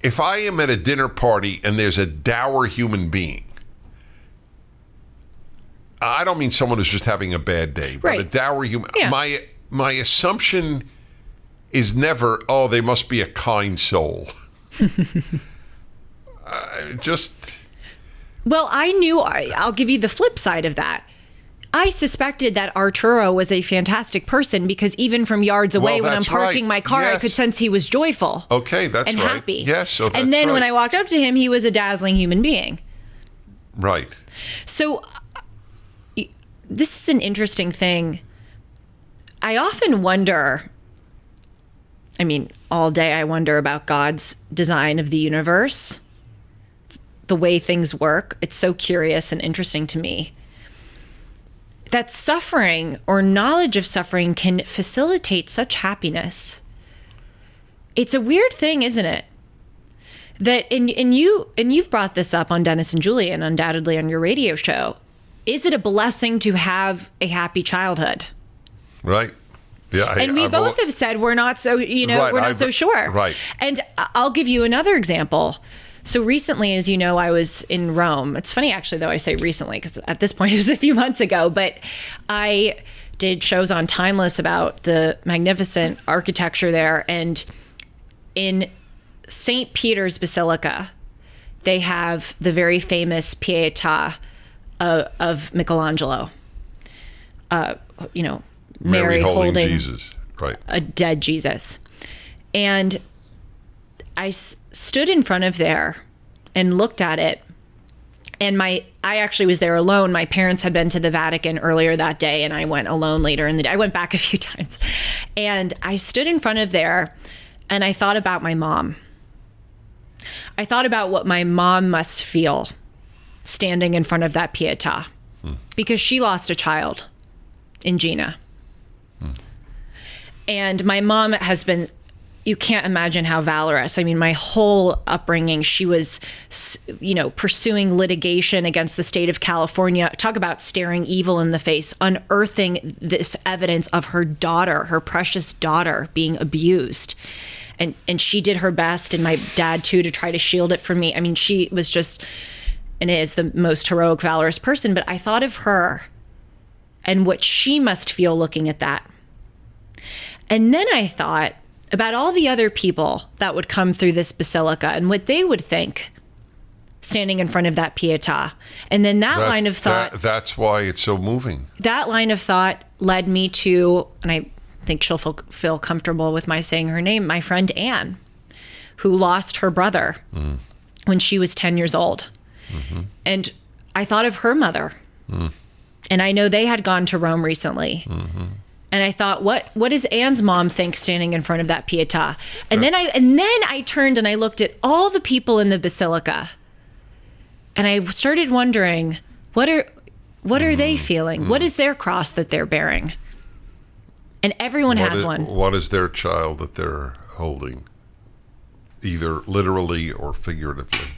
if I am at a dinner party and there's a dour human being, I don't mean someone who's just having a bad day, but a dour human. Yeah. My assumption is never, oh, they must be a kind soul. Well, I knew. I'll give you the flip side of that. I suspected that Arturo was a fantastic person because even from yards away, when I'm parking my car, I could sense he was joyful. Okay, that's and right. happy. Yes, so that's and then when I walked up to him, he was a dazzling human being. Right. So. This is an interesting thing. I often wonder, all day I wonder about God's design of the universe, the way things work. It's so curious and interesting to me. That suffering or knowledge of suffering can facilitate such happiness. It's a weird thing, isn't it? That and you've brought this up on Dennis and Julie and undoubtedly on your radio show. Is it a blessing to have a happy childhood? Right. Yeah. And we both have said we're not so, we're not so sure. Right. And I'll give you another example. So recently, as you know, I was in Rome. It's funny, actually, though I say recently, because at this point it was a few months ago, but I did shows on Timeless about the magnificent architecture there. And in St. Peter's Basilica, they have the very famous Pietà of Michelangelo, Mary holding Jesus, right? A dead Jesus. And I stood in front of there and looked at it. And I actually was there alone. My parents had been to the Vatican earlier that day, and I went alone later in the day. I went back a few times. And I stood in front of there, And I thought about my mom. I thought about what my mom must feel standing in front of that Pietà, because she lost a child in Gina. And my mom has been, you can't imagine how valorous. I mean, my whole upbringing, she was, pursuing litigation against the state of California. Talk about staring evil in the face, unearthing this evidence of her daughter, her precious daughter, being abused. And she did her best, and my dad too, to try to shield it from me. I mean, she was just, and is the most heroic, valorous person. But I thought of her and what she must feel looking at that. And then I thought about all the other people that would come through this basilica and what they would think standing in front of that Pietà. And then that line of thought... That's why it's so moving. That line of thought led me to, and I think she'll feel comfortable with my saying her name, my friend Anne, who lost her brother when she was 10 years old. Mm-hmm. And I thought of her mother. And I know they had gone to Rome recently. Mm-hmm. And I thought, what does Anne's mom think standing in front of that Pietà? And then I turned and I looked at all the people in the basilica. And I started wondering, what are they feeling? What is their cross that they're bearing? And everyone has one. What is their child that they're holding? Either literally or figuratively.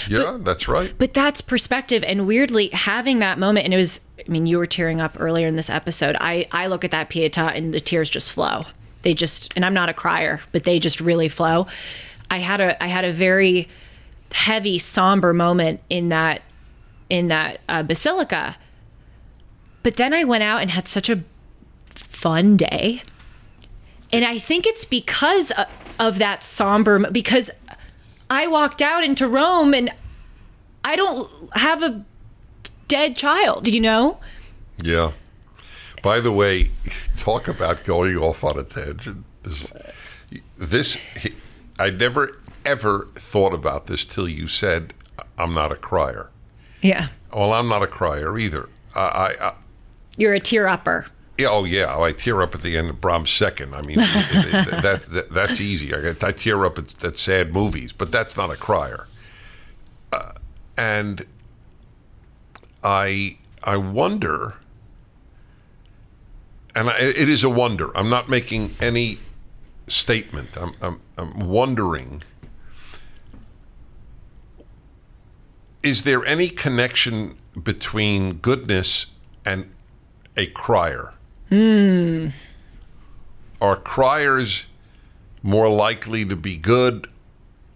Yeah, that's right. But that's perspective. And weirdly, having that moment, and it was, I mean, you were tearing up earlier in this episode. I look at that Pietà and the tears just flow. They just, and I'm not a crier, but they just really flow. I had a very heavy, somber moment in that basilica. But then I went out and had such a fun day. And I think it's because of that somber, because I walked out into Rome and I don't have a dead child, Yeah. By the way, talk about going off on a tangent. I never ever thought about this till you said, I'm not a crier. Yeah. Well, I'm not a crier either. You're a tear-upper. Oh, yeah. I tear up at the end of Brahms' Second. I mean, that's easy. I tear up at sad movies, but that's not a crier. And I wonder, and it is a wonder. I'm not making any statement. I'm wondering, is there any connection between goodness and a crier? Are criers more likely to be good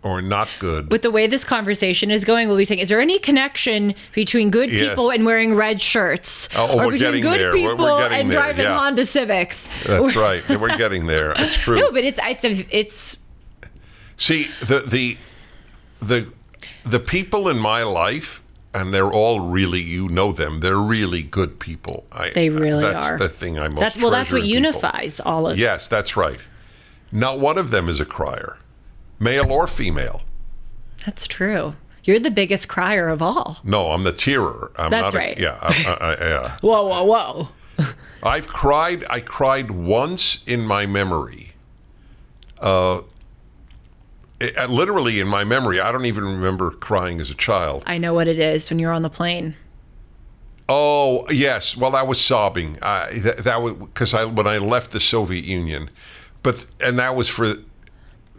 or not good? With the way this conversation is going, we'll be saying, is there any connection between good people and wearing red shirts? Or between good people and driving Honda Civics? That's right. We're getting there. It's true. No, but it's. See, the people in my life, and they're all really, them. They're really good people. They really are. That's the thing I most treasure. Well, that's what unifies all of them. Yes, that's right. Not one of them is a crier, male or female. That's true. You're the biggest crier of all. No, I'm the tearer. That's right. Yeah. Whoa. I cried once in my memory. Literally in my memory, I don't even remember crying as a child. I know what it is when you're on the plane. Oh, yes. Well, I was sobbing. That was because when I left the Soviet Union, and that was for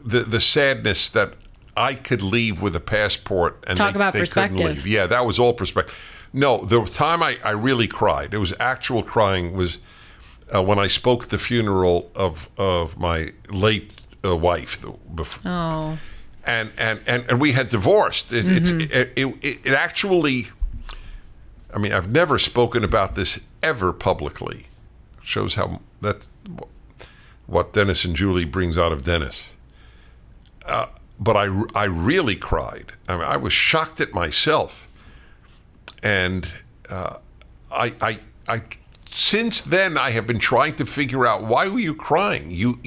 the sadness that I could leave with a passport and Talk about they perspective. couldn't leave. Yeah, that was all perspective. No, the time I really cried, it was actual crying, was when I spoke at the funeral of my late wife. Oh. And we had divorced. It actually, I mean, I've never spoken about this ever publicly. It shows that's what Dennis and Julie brings out of Dennis. But I really cried. I mean, I was shocked at myself. And I since then I have been trying to figure out, why were you crying? You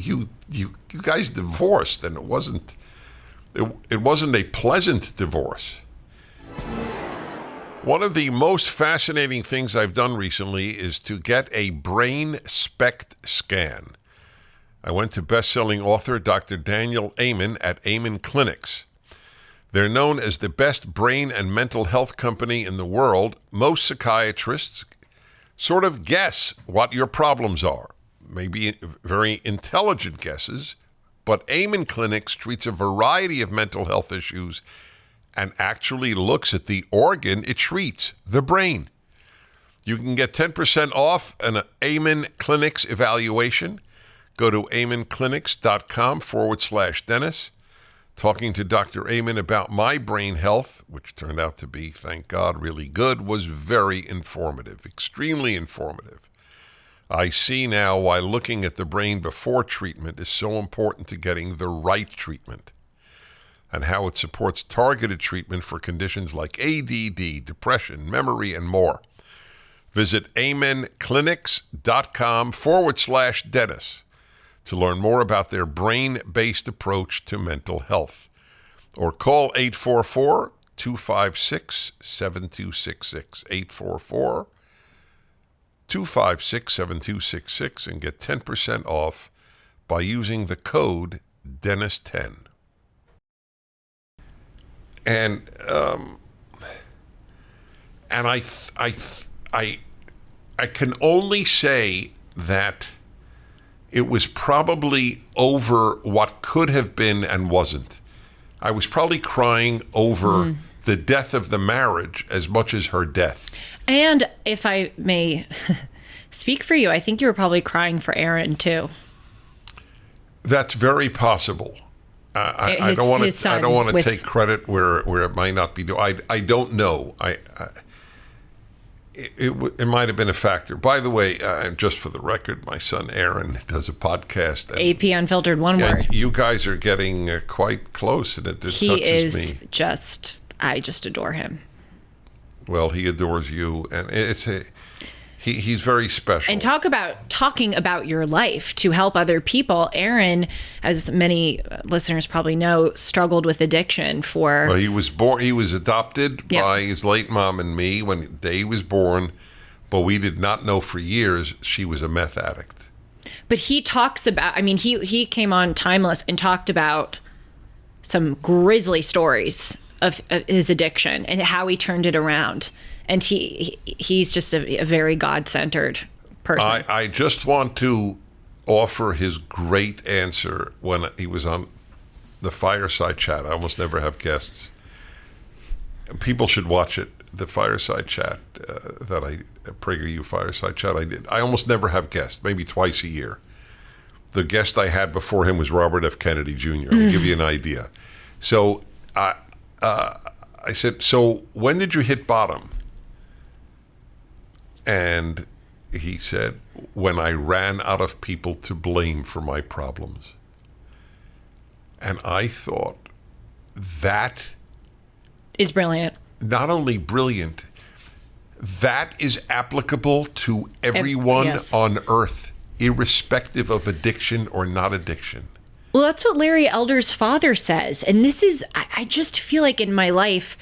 guys divorced, and it wasn't a pleasant divorce. One of the most fascinating things I've done recently is to get a brain SPECT scan. I went to best-selling author Dr. Daniel Amen at Amen Clinics. They're known as the best brain and mental health company in the world. Most psychiatrists sort of guess what your problems are. Maybe very intelligent guesses, but Amen Clinics treats a variety of mental health issues and actually looks at the organ it treats, the brain. You can get 10% off an Amen Clinics evaluation. Go to amenclinics.com/Dennis. Talking to Dr. Amen about my brain health, which turned out to be, thank God, really good, was very informative, extremely informative. I see now why looking at the brain before treatment is so important to getting the right treatment, and how it supports targeted treatment for conditions like ADD, depression, memory, and more. Visit amenclinics.com/Dennis to learn more about their brain-based approach to mental health. Or call 844-256-7266, 844-256-7266, and get 10% off by using the code Dennis10. And I can only say that it was probably over what could have been and wasn't. I was probably crying over the death of the marriage as much as her death. And if I may speak for you, I think you were probably crying for Aaron too. That's very possible. I don't want to take credit where it might not be due. I don't know. It might have been a factor. By the way, just for the record, my son Aaron does a podcast. APUnfiltered, one word. You guys are getting quite close, and it touches me. I just adore him. Well, he adores you, and he's very special. And talking about your life to help other people. Aaron, as many listeners probably know, struggled with addiction for... Well, he was adopted by his late mom and me when he was born, but we did not know for years she was a meth addict. But he talks about, he came on Timeless and talked about some grisly stories of his addiction and how he turned it around. And he's just a very God-centered person. I just want to offer his great answer when he was on the Fireside Chat. I almost never have guests. People should watch it. The Fireside Chat PragerU Fireside Chat I did. I almost never have guests, maybe twice a year. The guest I had before him was Robert F. Kennedy Jr. I'll give you an idea. So I said, so when did you hit bottom? And he said, when I ran out of people to blame for my problems. And I thought, that is brilliant. Not only brilliant, that is applicable to everyone on earth, irrespective of addiction or not addiction. Well, that's what Larry Elder's father says. And this is, I just feel like in my life,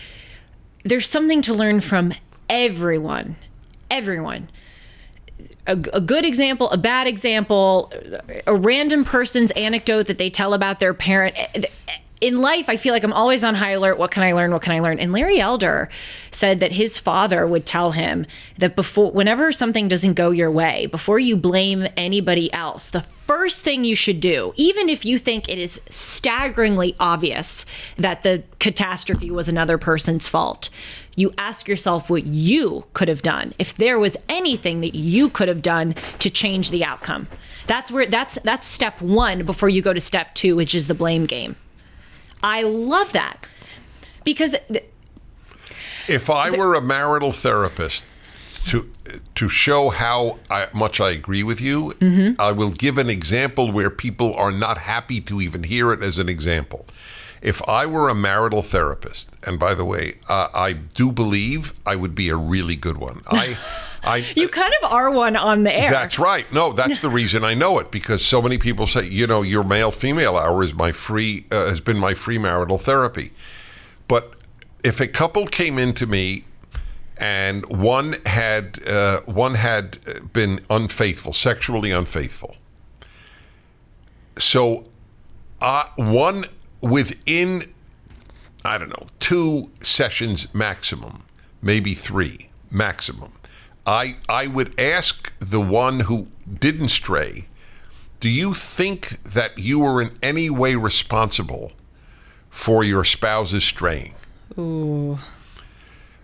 there's something to learn from everyone. Everyone. A good example, a bad example, a random person's anecdote that they tell about their parent. In life, I feel like I'm always on high alert. What can I learn? What can I learn? And Larry Elder said that his father would tell him that whenever something doesn't go your way, before you blame anybody else, the first thing you should do, even if you think it is staggeringly obvious that the catastrophe was another person's fault, you ask yourself what you could have done, if there was anything that you could have done to change the outcome. That's step one before you go to step two, which is the blame game. I love that because if I were a marital therapist, to show how much I agree with you, I will give an example where people are not happy to even hear it as an example. If I were a marital therapist, and by the way, I do believe I would be a really good one. You kind of are one on the air. That's right. No, that's the reason I know it, because so many people say, your male-female hour is has been my free marital therapy. But if a couple came into me and one had been unfaithful, sexually unfaithful, So one within, I don't know, 2 sessions maximum, maybe 3 maximum, I would ask the one who didn't stray, do you think that you were in any way responsible for your spouse's straying? Ooh.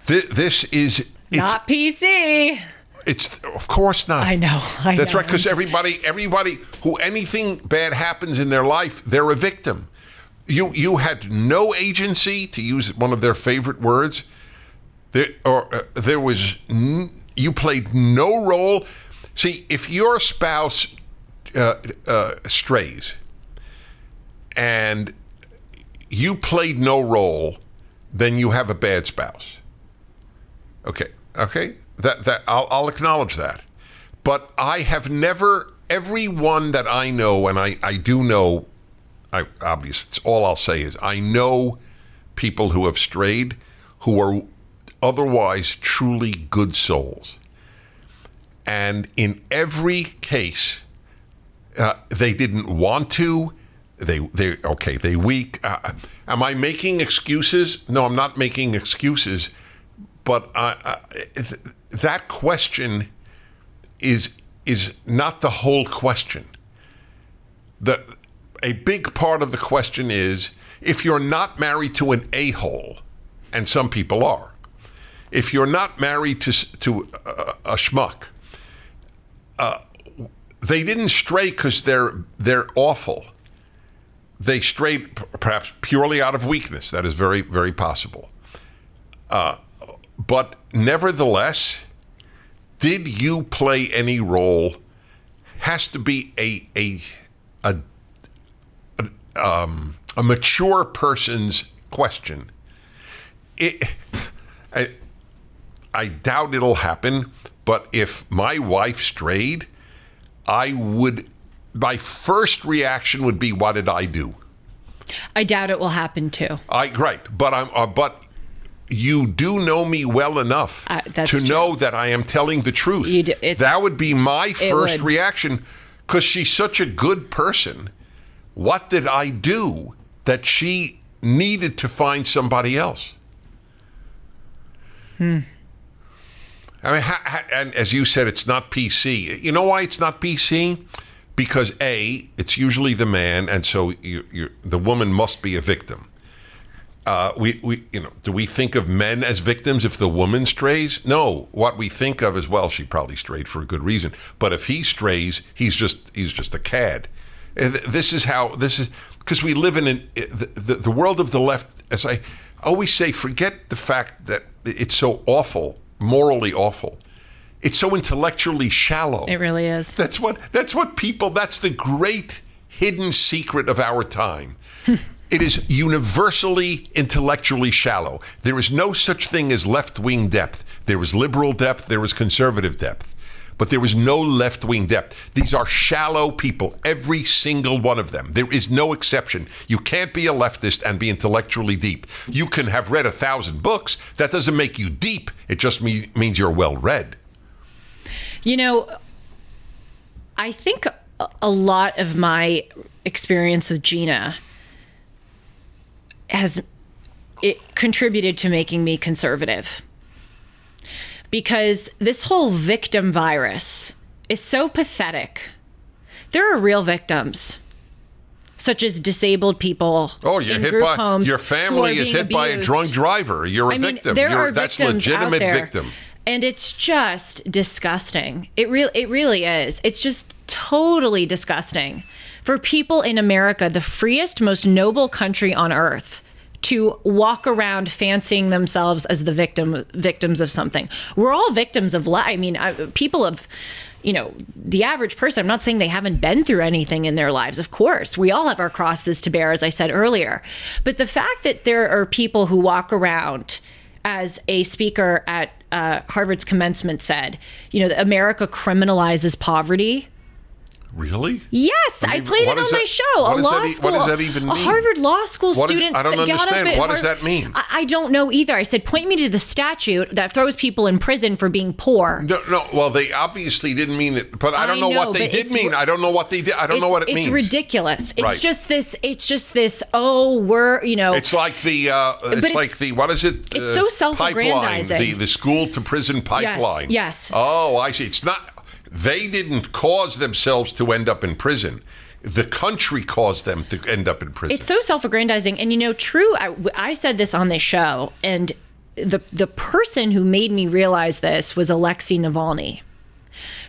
This is... Not PC. It's, of course not. I know. That's right, because everybody who anything bad happens in their life, they're a victim. You had no agency, to use one of their favorite words. You played no role. See, if your spouse strays and you played no role, then you have a bad spouse. Okay. That I'll acknowledge that. But I have never, everyone that I know, and I do know, obviously, it's all I'll say is I know people who have strayed who are otherwise truly good souls. And in every case, they didn't want to. They weak. Am I making excuses? No, I'm not making excuses. But that question is not the whole question. A big part of the question is, if you're not married to an a-hole, and some people are, if you're not married to a schmuck, they didn't stray because they're awful. They strayed perhaps purely out of weakness. That is very, very possible. But nevertheless, did you play any role? Has to be a mature person's question. I doubt it'll happen, but if my wife strayed, my first reaction would be, what did I do? I doubt it will happen too. Right, but you do know me well enough to know that I am telling the truth. That would be my first reaction, because she's such a good person. What did I do that she needed to find somebody else? I mean, and as you said, it's not PC. You know why it's not PC? Because A, it's usually the man, and so the woman must be a victim. Do we think of men as victims if the woman strays? No. What we think of is, well, she probably strayed for a good reason. But if he strays, he's just a cad. This is because we live in the world of the left. As I always say, forget the fact that it's so awful, morally awful. It's so intellectually shallow. It really is. That's the great hidden secret of our time. It is universally intellectually shallow. There is no such thing as left-wing depth. There is liberal depth, there is conservative depth. But there is no left-wing depth. These are shallow people, every single one of them. There is no exception. You can't be a leftist and be intellectually deep. You can have read 1,000 books. That doesn't make you deep. It just means you're well-read. You know, I think a lot of my experience with Gina it contributed to making me conservative, because this whole victim virus is so pathetic. There are real victims, such as disabled people. Oh, you're hit by homes, your family is hit by a drunk driver. You're a victim. That's legitimate victim. And it's just disgusting. It really is. It's just totally disgusting for people in America, the freest, most noble country on earth, to walk around fancying themselves as the victims of something. We're all victims of life. I mean, people of, the average person, I'm not saying they haven't been through anything in their lives. Of course, we all have our crosses to bear, as I said earlier. But the fact that there are people who walk around, as a speaker at Harvard's commencement said, America criminalizes poverty. Really? Yes, I played it on my show. A law school. What does that even mean? A Harvard law school student. I don't understand. What does that mean? I don't know either. I said, point me to the statute that throws people in prison for being poor. No. Well, they obviously didn't mean it, but I don't know what they did mean. I don't know what they did. I don't know what it means. It's ridiculous. It's just this. Oh, we're It's like the. What is it? It's so self-aggrandizing. The school to prison pipeline. Yes. Oh, I see. It's not. They didn't cause themselves to end up in prison. The country caused them to end up in prison. It's so self-aggrandizing. And true, I said this on this show, and the person who made me realize this was Alexei Navalny.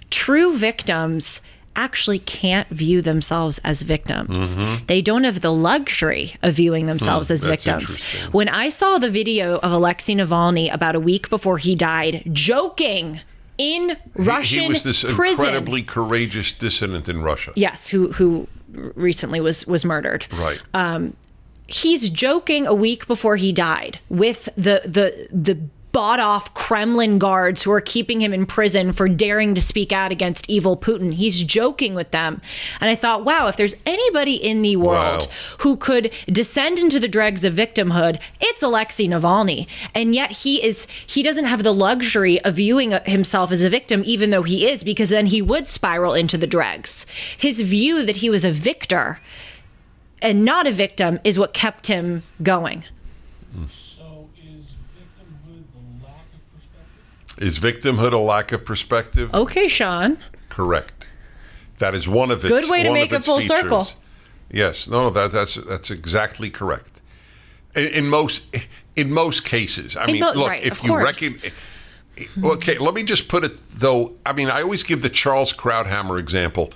True victims actually can't view themselves as victims. Mm-hmm. They don't have the luxury of viewing themselves as victims. When I saw the video of Alexei Navalny about a week before he died, joking in Russian prison. He was this incredibly courageous dissident in Russia. Yes, who recently was murdered. Right. He's joking a week before he died with the bought-off Kremlin guards who are keeping him in prison for daring to speak out against evil Putin. He's joking with them. And I thought, wow, if there's anybody in the world who could descend into the dregs of victimhood, it's Alexei Navalny. And yet he doesn't have the luxury of viewing himself as a victim, even though he is, because then he would spiral into the dregs. His view that he was a victor and not a victim is what kept him going. Is victimhood a lack of perspective? Okay, Sean. Correct. That is one of its good way to make it full circle. Yes. No. That's exactly correct. In most cases, I mean, look, right, if you reckon. Okay, let me just put it though. I mean, I always give the Charles Krauthammer example.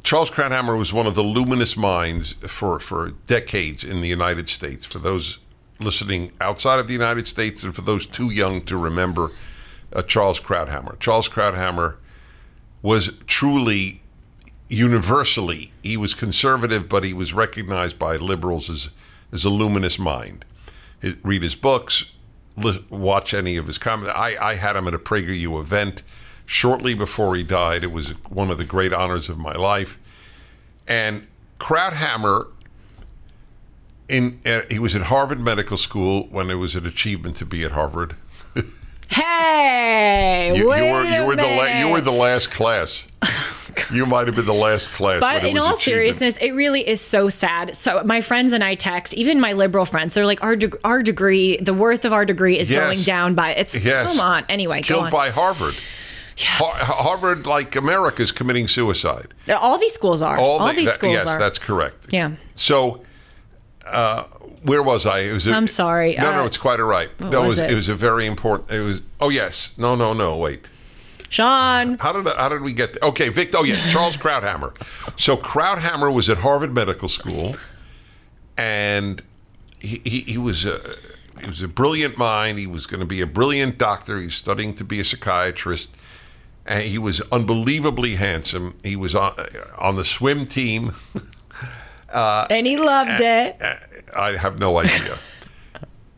Charles Krauthammer was one of the luminous minds for decades in the United States. For those listening outside of the United States, and for those too young to remember. Charles Krauthammer. Charles Krauthammer was truly universally, he was conservative, but he was recognized by liberals as a luminous mind. Read his books, watch any of his comments. I had him at a PragerU event shortly before he died. It was one of the great honors of my life. And Krauthammer, he was at Harvard Medical School when it was an achievement to be at Harvard. Hey, you were the last class. You might have been the last class. But in all seriousness, it really is so sad. So my friends and I text, even my liberal friends, they're like, our degree, the worth of our degree is going down by come on. Anyway, killed by Harvard. Yeah. Harvard, like America, is committing suicide. All these schools are. All these schools are. Yes, that's correct. Yeah. So, where was I? I'm sorry. No, it's quite all right. No, it was a very important. It was. Oh yes. No. Wait. Sean. How did we get? Okay, Vic. Oh yeah, Charles Krauthammer. So Krauthammer was at Harvard Medical School, and he was a brilliant mind. He was going to be a brilliant doctor. He was studying to be a psychiatrist, and he was unbelievably handsome. He was on the swim team. And he loved it. I have no idea.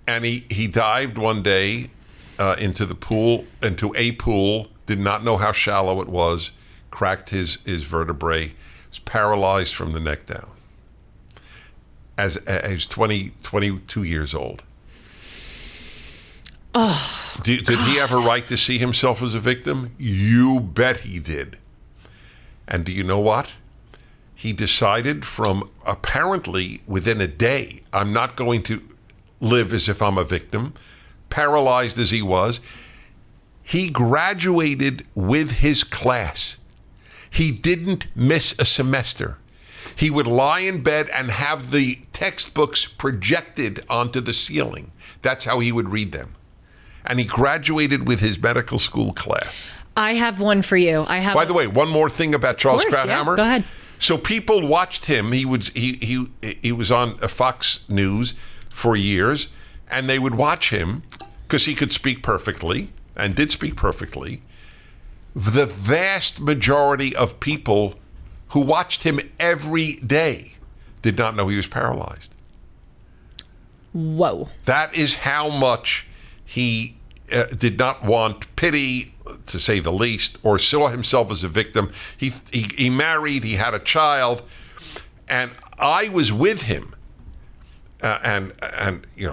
And he dived one day into a pool, did not know how shallow it was, cracked his vertebrae, was paralyzed from the neck down. As he's 22 years old. Oh, did he have a right to see himself as a victim? You bet he did. And do you know what? He decided from apparently within a day, I'm not going to live as if I'm a victim, paralyzed as he was. He graduated with his class. He didn't miss a semester. He would lie in bed and have the textbooks projected onto the ceiling. That's how he would read them. And he graduated with his medical school class. I have one for you. By the way, one more thing about Charles Krauthammer. Yeah, go ahead. So people watched him. He was on Fox News for years, and they would watch him because he could speak perfectly and did speak perfectly. The vast majority of people who watched him every day did not know he was paralyzed. Whoa. That is how much he did not want pity, to say the least, or saw himself as a victim. He married, he had a child, and I was with him, and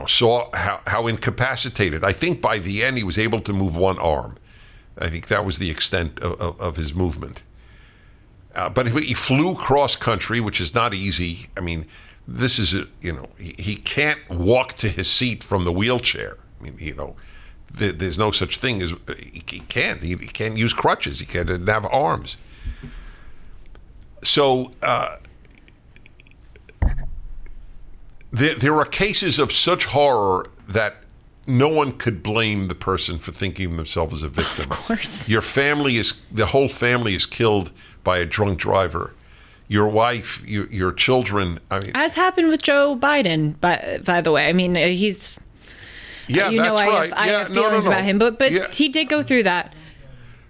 saw how incapacitated. I think by the end he was able to move one arm. I think that was the extent of his movement. But he flew cross country, which is not easy. I mean, this is he can't walk to his seat from the wheelchair. I mean, there's no such thing as he can't use crutches. He can't have arms. So there are cases of such horror that no one could blame the person for thinking of themselves as a victim. Of course. The whole family is killed by a drunk driver. Your wife, your children. I mean, as happened with Joe Biden, by the way. I mean, he's. Yeah, that's right. I have feelings about him, but he did go through that.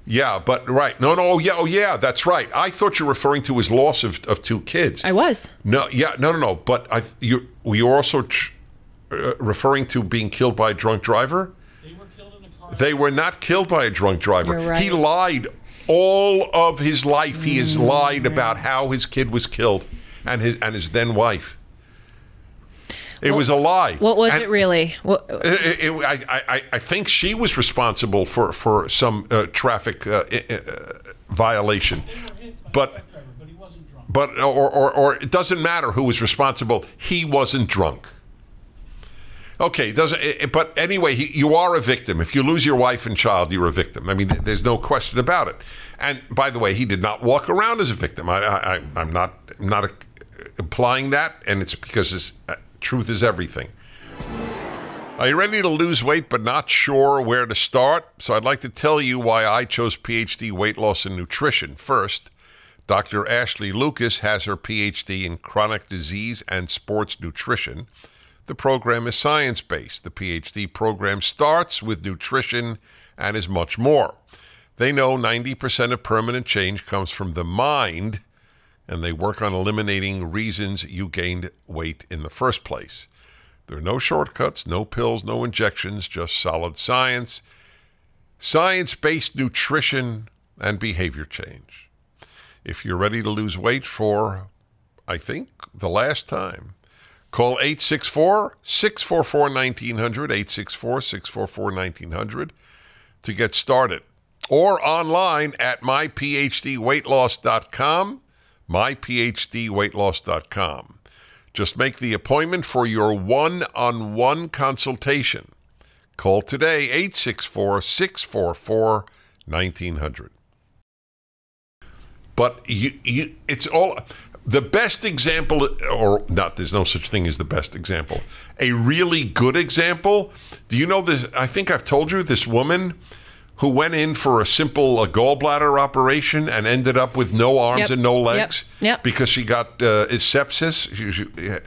Yeah, but right. No, that's right. I thought you were referring to his loss of 2 kids. I was. No. But were you also referring to being killed by a drunk driver? They were killed in a car. They were not killed by a drunk driver. You're right. He lied all of his life. He has lied about how his kid was killed and his then wife. It was a lie. What was it really? I think she was responsible for some traffic violation, but he wasn't drunk. But or it doesn't matter who was responsible. He wasn't drunk. Okay, but anyway, you are a victim. If you lose your wife and child, you're a victim. I mean, there's no question about it. And by the way, he did not walk around as a victim. I'm not implying that, and it's because truth is everything. Are you ready to lose weight but not sure where to start? So I'd like to tell you why I chose PhD weight loss and nutrition. First, Dr. Ashley Lucas has her PhD in chronic disease and sports nutrition. The program is science-based. The PhD program starts with nutrition and is much more. They know 90% of permanent change comes from the mind, and they work on eliminating reasons you gained weight in the first place. There are no shortcuts, no pills, no injections, just solid science, science-based nutrition, and behavior change. If you're ready to lose weight for, I think, the last time, call 864-644-1900, 864-644-1900 to get started. Or online at myphdweightloss.com, myphdweightloss.com. Just make the appointment for your one-on-one consultation. Call today, 864-644-1900. But it's all... The best example, or not, there's no such thing as the best example. A really good example, do you know this? I think I've told you this woman who went in for a simple gallbladder operation and ended up with no arms and no legs because she got sepsis,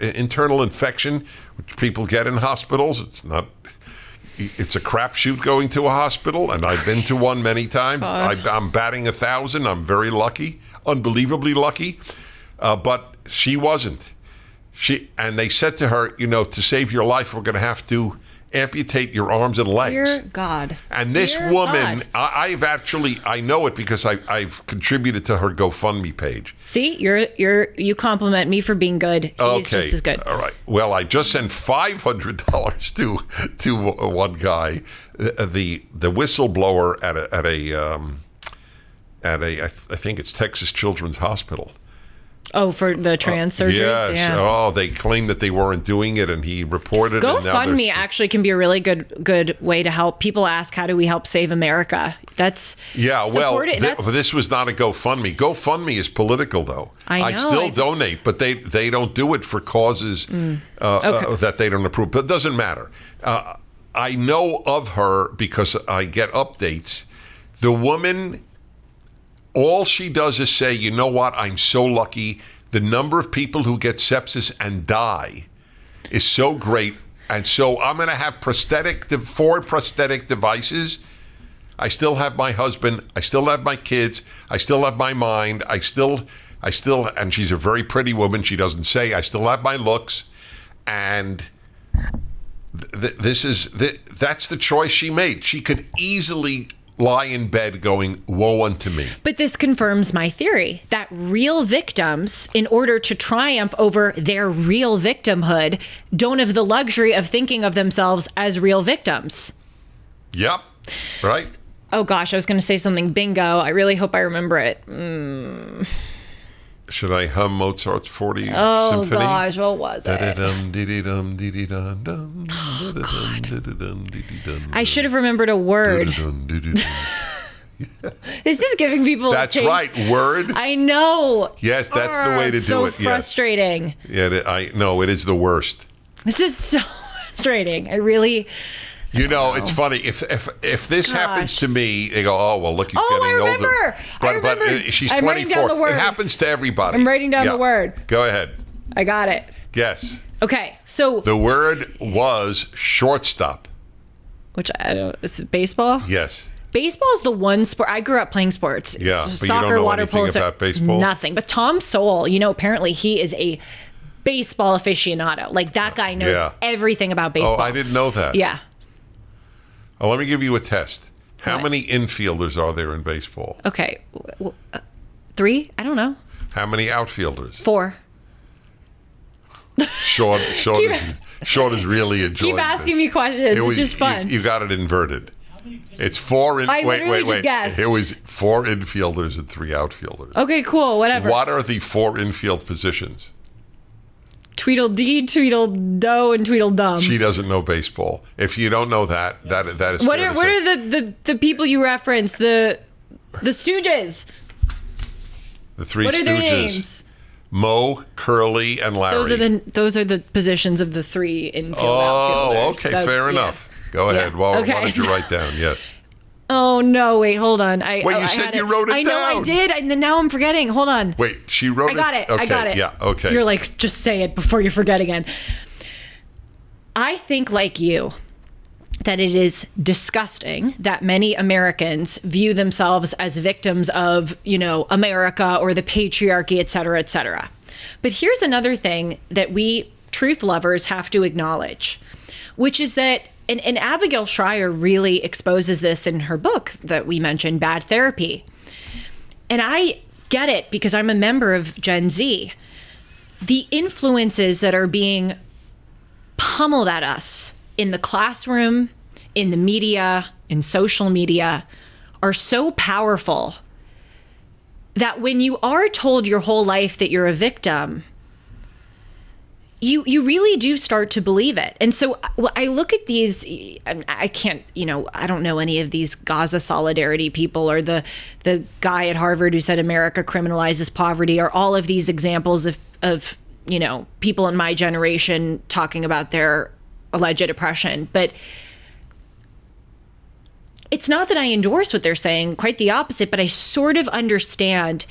internal infection, which people get in hospitals. It's a crapshoot going to a hospital, and I've been to one many times. I'm batting 1,000. I'm very lucky, unbelievably lucky. But she wasn't. And they said to her, to save your life, we're going to have to amputate your arms and legs. Dear God. And this woman, I know it because I've contributed to her GoFundMe page. See, you compliment me for being good. He's just as good. All right. Well, I just sent $500 to one guy, the whistleblower at a I think it's Texas Children's Hospital. Oh, for the trans surgeries? Yes. Yeah. Oh, they claimed that they weren't doing it, and he reported. GoFundMe actually can be a really good way to help. People ask, how do we help save America? This was not a GoFundMe. GoFundMe is political, though. I still donate, but they don't do it for causes that they don't approve. But it doesn't matter. I know of her because I get updates. The woman... All she does is say, you know what, I'm so lucky. The number of people who get sepsis and die is so great. And so I'm going to have 4 prosthetic devices. I still have my husband. I still have my kids. I still have my mind. I still, and she's a very pretty woman. She doesn't say, I still have my looks. And that's the choice she made. She could easily lie in bed going, woe unto me. But this confirms my theory that real victims, in order to triumph over their real victimhood, don't have the luxury of thinking of themselves as real victims. Yep. Right. Oh gosh, I was going to say something bingo. I really hope I remember it. Should I hum Mozart's 40th Symphony? Oh gosh, what was it? I should have remembered a word. This is giving people That's right, word. I know. Yes, that's the way to do so it. So frustrating. Yes. Yeah, I know, it is the worst. This is so frustrating. I really... You know, it's funny. If this happens to me, they go, "Oh, well, look, he's getting older." But she's 24. It happens to everybody. I'm writing down the word. Go ahead. I got it. Yes. Okay, so the word was shortstop. Which I don't. Is it baseball? Yes. Baseball is the one sport. I grew up playing sports. Yeah, but soccer, you don't know water polo. About baseball? Nothing. But Tom Sowell, apparently he is a baseball aficionado. Like that guy knows everything about baseball. Oh, I didn't know that. Yeah. Oh, let me give you a test. How many infielders are there in baseball? Okay. 3? I don't know. How many outfielders? 4. Sean is really enjoying Keep asking me questions. It's just fun. You got it inverted. It's 4 in... Wait. Guessed. It was 4 infielders and 3 outfielders. Okay, cool. Whatever. What are the 4 infield positions? Tweedledee, Tweedledo, and Tweedledum. She doesn't know baseball. If you don't know that is what are the people you reference? The Stooges. The 3 what Stooges. What are their names? Mo, Curly, and Larry. Those are the positions of the 3 infield outfielders. Okay, fair enough. Go ahead. What did you write down? Yes. Oh, no, wait, hold on. You said you wrote it down. I know I did, and now I'm forgetting. Hold on. Wait, she wrote it? I got it. Yeah, okay. You're like, just say it before you forget again. I think, like you, that it is disgusting that many Americans view themselves as victims of, America or the patriarchy, et cetera, et cetera. But here's another thing that we truth lovers have to acknowledge, which is that And Abigail Schrier really exposes this in her book that we mentioned, Bad Therapy. And I get it because I'm a member of Gen Z. The influences that are being pummeled at us in the classroom, in the media, in social media are so powerful that when you are told your whole life that you're a victim, you really do start to believe it. And so I look at these, I can't, I don't know any of these Gaza solidarity people or the guy at Harvard who said America criminalizes poverty, or all of these examples of people in my generation talking about their alleged oppression. But it's not that I endorse what they're saying, quite the opposite, but I sort of understand.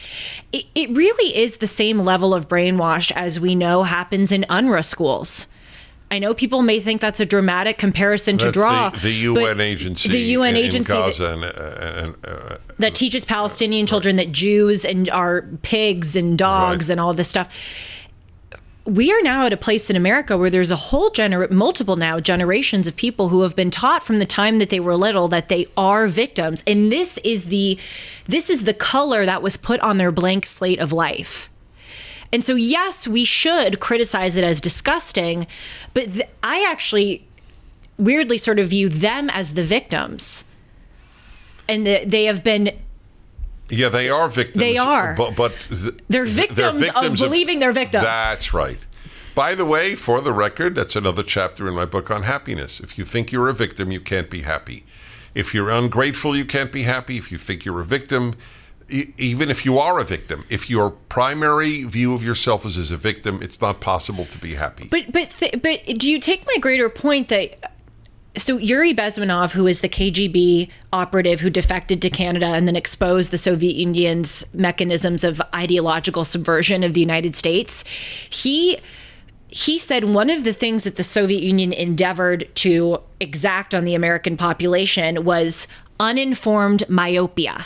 It really is the same level of brainwash as we know happens in UNRWA schools. I know people may think that's a dramatic comparison to draw. The UN agency. The UN agency in Gaza that teaches Palestinian children that Jews are pigs and dogs and all this stuff. We are now at a place in America where there's a whole multiple now generations of people who have been taught from the time that they were little that they are victims. And this is the color that was put on their blank slate of life. And so, yes, we should criticize it as disgusting, but I actually weirdly sort of view them as the victims. And they have been... Yeah, they are victims. They are. But they're victims of believing they're victims. That's right. By the way, for the record, that's another chapter in my book on happiness. If you think you're a victim, you can't be happy. If you're ungrateful, you can't be happy. If you think you're a victim, even if you are a victim, if your primary view of yourself is as a victim, it's not possible to be happy. But do you take my greater point that... So Yuri Bezmenov, who is the KGB operative who defected to Canada and then exposed the Soviet Union's mechanisms of ideological subversion of the United States, he said one of the things that the Soviet Union endeavored to exact on the American population was uninformed myopia.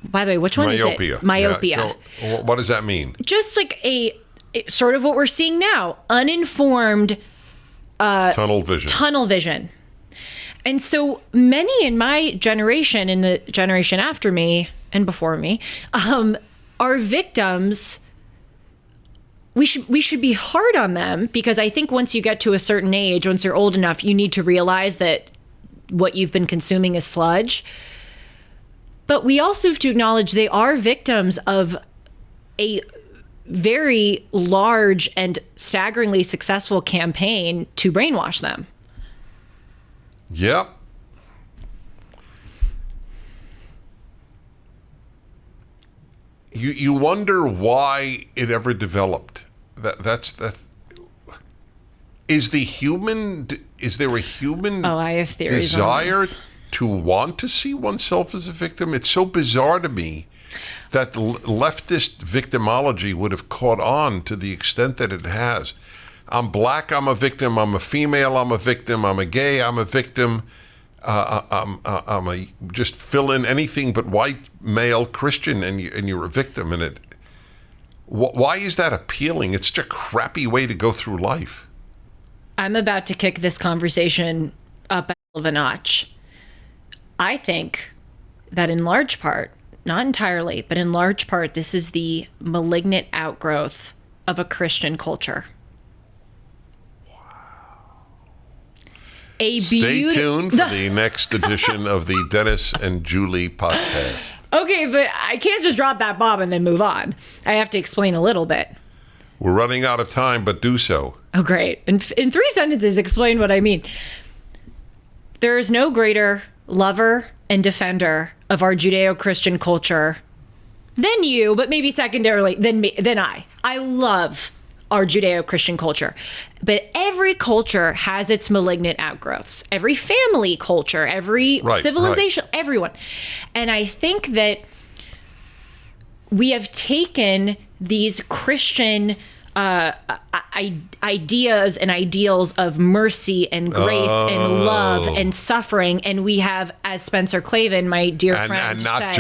By the way, which one is it? Myopia. Yeah. So what does that mean? Just like sort of what we're seeing now, uninformed... tunnel vision. And so many in my generation, in the generation after me and before me, are victims. We should be hard on them, because I think once you get to a certain age, once you're old enough, you need to realize that what you've been consuming is sludge. But we also have to acknowledge they are victims of a very large and staggeringly successful campaign to brainwash them. Yep. You wonder why it ever developed. That's is there a human I have theories desire on this. To want to see oneself as a victim? It's so bizarre to me that the leftist victimology would have caught on to the extent that it has. I'm black, I'm a victim. I'm a female, I'm a victim. I'm a gay, I'm a victim. I'm a just fill in anything but white male Christian, and you're a victim. And why is that appealing? It's such a crappy way to go through life. I'm about to kick this conversation up a notch. I think that in large part, not entirely, but in large part, this is the malignant outgrowth of a Christian culture. Stay tuned for the next edition of the Dennis and Julie podcast. Okay, but I can't just drop that bomb and then move on. I have to explain a little bit. We're running out of time, but do so. Oh, great. In 3 sentences, explain what I mean. There is no greater lover and defender of our Judeo-Christian culture than you, but maybe secondarily than I. I love our Judeo-Christian culture. But every culture has its malignant outgrowths. Every family culture, every civilization, everyone. And I think that we have taken these Christian ideas and ideals of mercy and grace and love and suffering, and we have, as Spencer Clavin, my dear friend, and not says,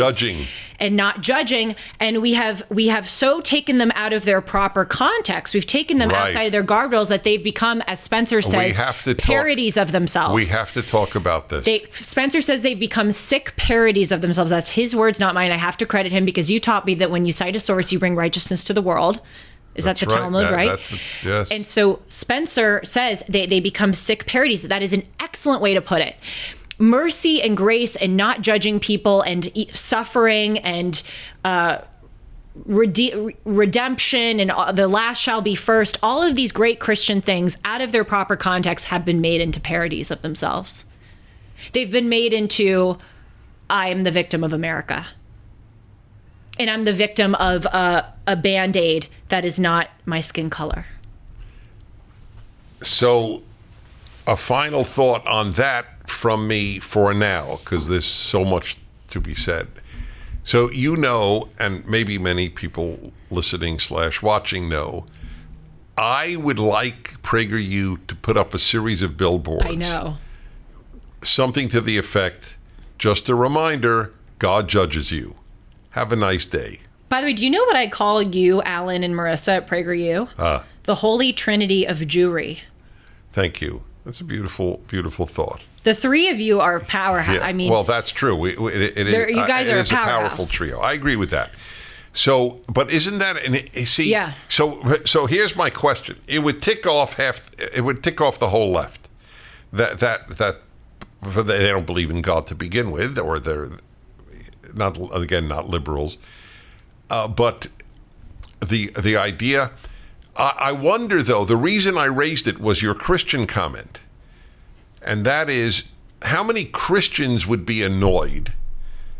judging, and we have so taken them out of their proper context. We've taken them outside of their guardrails that they've become, as Spencer says, parodies of themselves. We have to talk about this. Spencer says they've become sick parodies of themselves. That's his words, not mine. I have to credit him, because you taught me that when you cite a source, you bring righteousness to the world. Is that the Talmud, right? Yes. And so Spencer says they become sick parodies. That is an excellent way to put it. Mercy and grace and not judging people and suffering and redemption and the last shall be first. All of these great Christian things, out of their proper context, have been made into parodies of themselves. They've been made into, I am the victim of America. And I'm the victim of a Band-Aid that is not my skin color. So a final thought on that from me for now, because there's so much to be said. So you know, and maybe many people listening / watching know, I would like PragerU to put up a series of billboards. I know. Something to the effect, just a reminder, God judges you. Have a nice day. By the way, do you know what I call you, Alan, and Marissa at PragerU? The Holy Trinity of Jewry. Thank you. That's a beautiful, beautiful thought. The three of you are powerhouse. Yeah. I mean, well, that's true. You guys are a powerhouse. A powerful trio. I agree with that. So, but isn't that? See, yeah. So here's my question. It would tick off the whole left. That they don't believe in God to begin with, or they're not liberals. But the idea. I wonder, though, the reason I raised it was your Christian comment. And that is, how many Christians would be annoyed?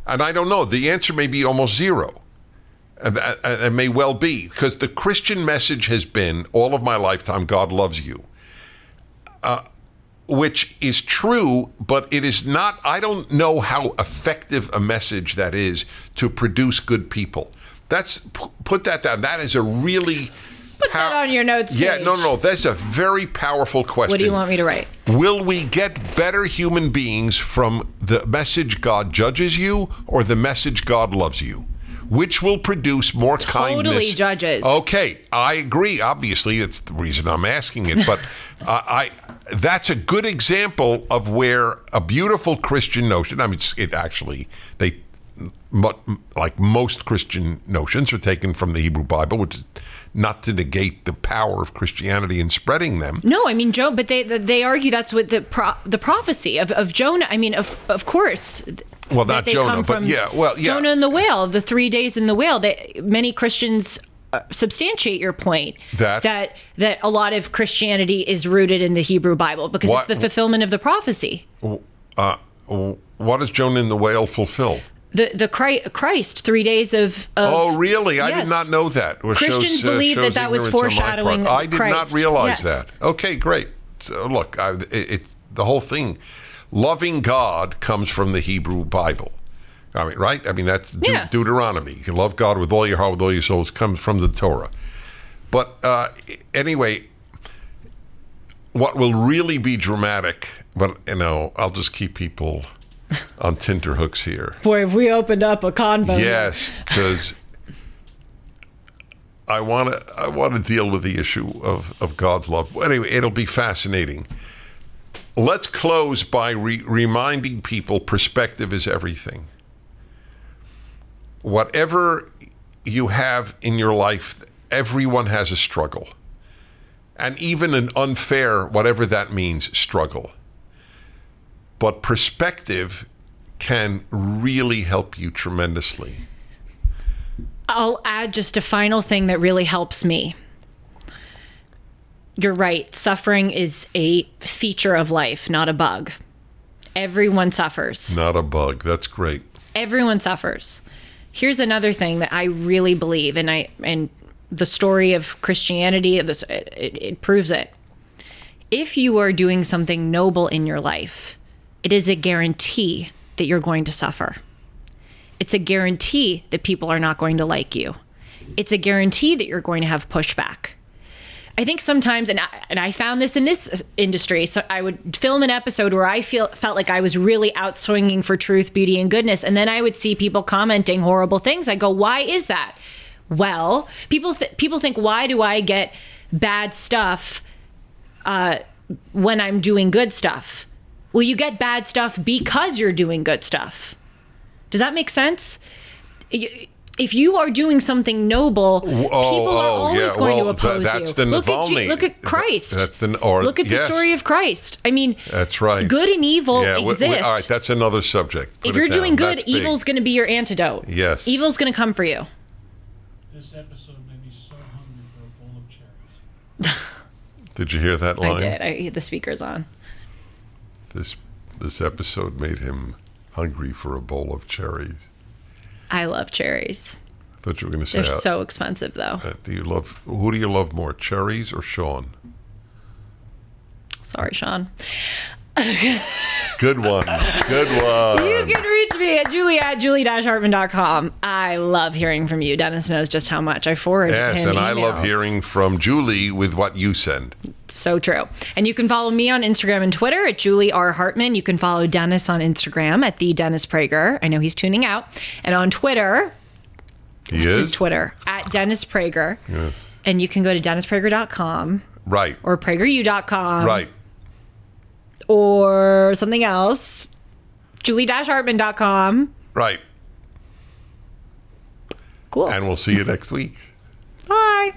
And I don't know. The answer may be almost zero. And it may well be. Because the Christian message has been, all of my lifetime, God loves you. Which is true, but it is not. I don't know how effective a message that is to produce good people. Put that down. That is a really... Put that on your notes page. Yeah, no. That's a very powerful question. What do you want me to write? Will we get better human beings from the message God judges you or the message God loves you? which will produce more kindness. Totally judges. Okay, I agree. Obviously, it's the reason I'm asking it, but that's a good example of where a beautiful Christian notion. I mean, like most Christian notions, are taken from the Hebrew Bible, which is not to negate the power of Christianity in spreading them. No, I mean, but they argue that's what the prophecy of Jonah. I mean, of course. Well, not Jonah, but yeah. Jonah and the whale, the 3 days in the whale. Many Christians substantiate your point that a lot of Christianity is rooted in the Hebrew Bible because it's the fulfillment of the prophecy. What does Jonah and the whale fulfill? The Christ, 3 days of oh, really? Yes. I did not know that. Christians believe that was foreshadowing I did Christ. not realize that. Okay, great. So, look, the whole thing, loving God, comes from the Hebrew Bible. I mean, right? I mean, that's Deuteronomy. You can love God with all your heart, with all your soul. It comes from the Torah. But anyway, what will really be dramatic, but I'll just keep people on tenterhooks here. Boy, if we opened up a convo. Yes, because I want to deal with the issue of God's love. Anyway, it'll be fascinating. Let's close by reminding people perspective is everything. Whatever you have in your life, everyone has a struggle. And even an unfair, whatever that means, struggle. But perspective can really help you tremendously. I'll add just a final thing that really helps me. You're right. Suffering is a feature of life, not a bug. Everyone suffers. Not a bug. That's great. Everyone suffers. Here's another thing that I really believe, and the story of Christianity, it proves it. If you are doing something noble in your life, it is a guarantee that you're going to suffer. It's a guarantee that people are not going to like you. It's a guarantee that you're going to have pushback. I think sometimes, and I found this in this industry, so I would film an episode where I felt like I was really out swinging for truth, beauty, and goodness, and then I would see people commenting horrible things. I go, why is that? Well, people think, why do I get bad stuff when I'm doing good stuff? Well, you get bad stuff because you're doing good stuff. Does that make sense? If you are doing something noble, people are always going to oppose you. Look at Christ. Look at the story of Christ. I mean, that's right. Good and evil exist. All right, that's another subject. If you're doing good, evil's going to be your antidote. Yes. Evil's going to come for you. This episode made me so hungry for a bowl of cherries. Did you hear that line? I did. The speaker's on. This episode made him hungry for a bowl of cherries. I love cherries. I thought you were going to say... They're so expensive, though. Who do you love more, cherries or Sean? Sorry, Sean. Good one. Good one. You can reach me at julie@julie-hartman.com. I love hearing from you. Dennis knows just how much I forward him Yes, and emails. I love hearing from Julie with what you send. So true. And you can follow me on Instagram and Twitter at Julie R. Hartman. You can follow Dennis on Instagram at the Dennis Prager. I know he's tuning out. And on Twitter, what's his Twitter? At Dennis Prager. Yes. And you can go to dennisprager.com. Right. Or prageru.com. Right. Or something else. Julie-Hartman.com. Right. Cool. And we'll see you next week. Bye.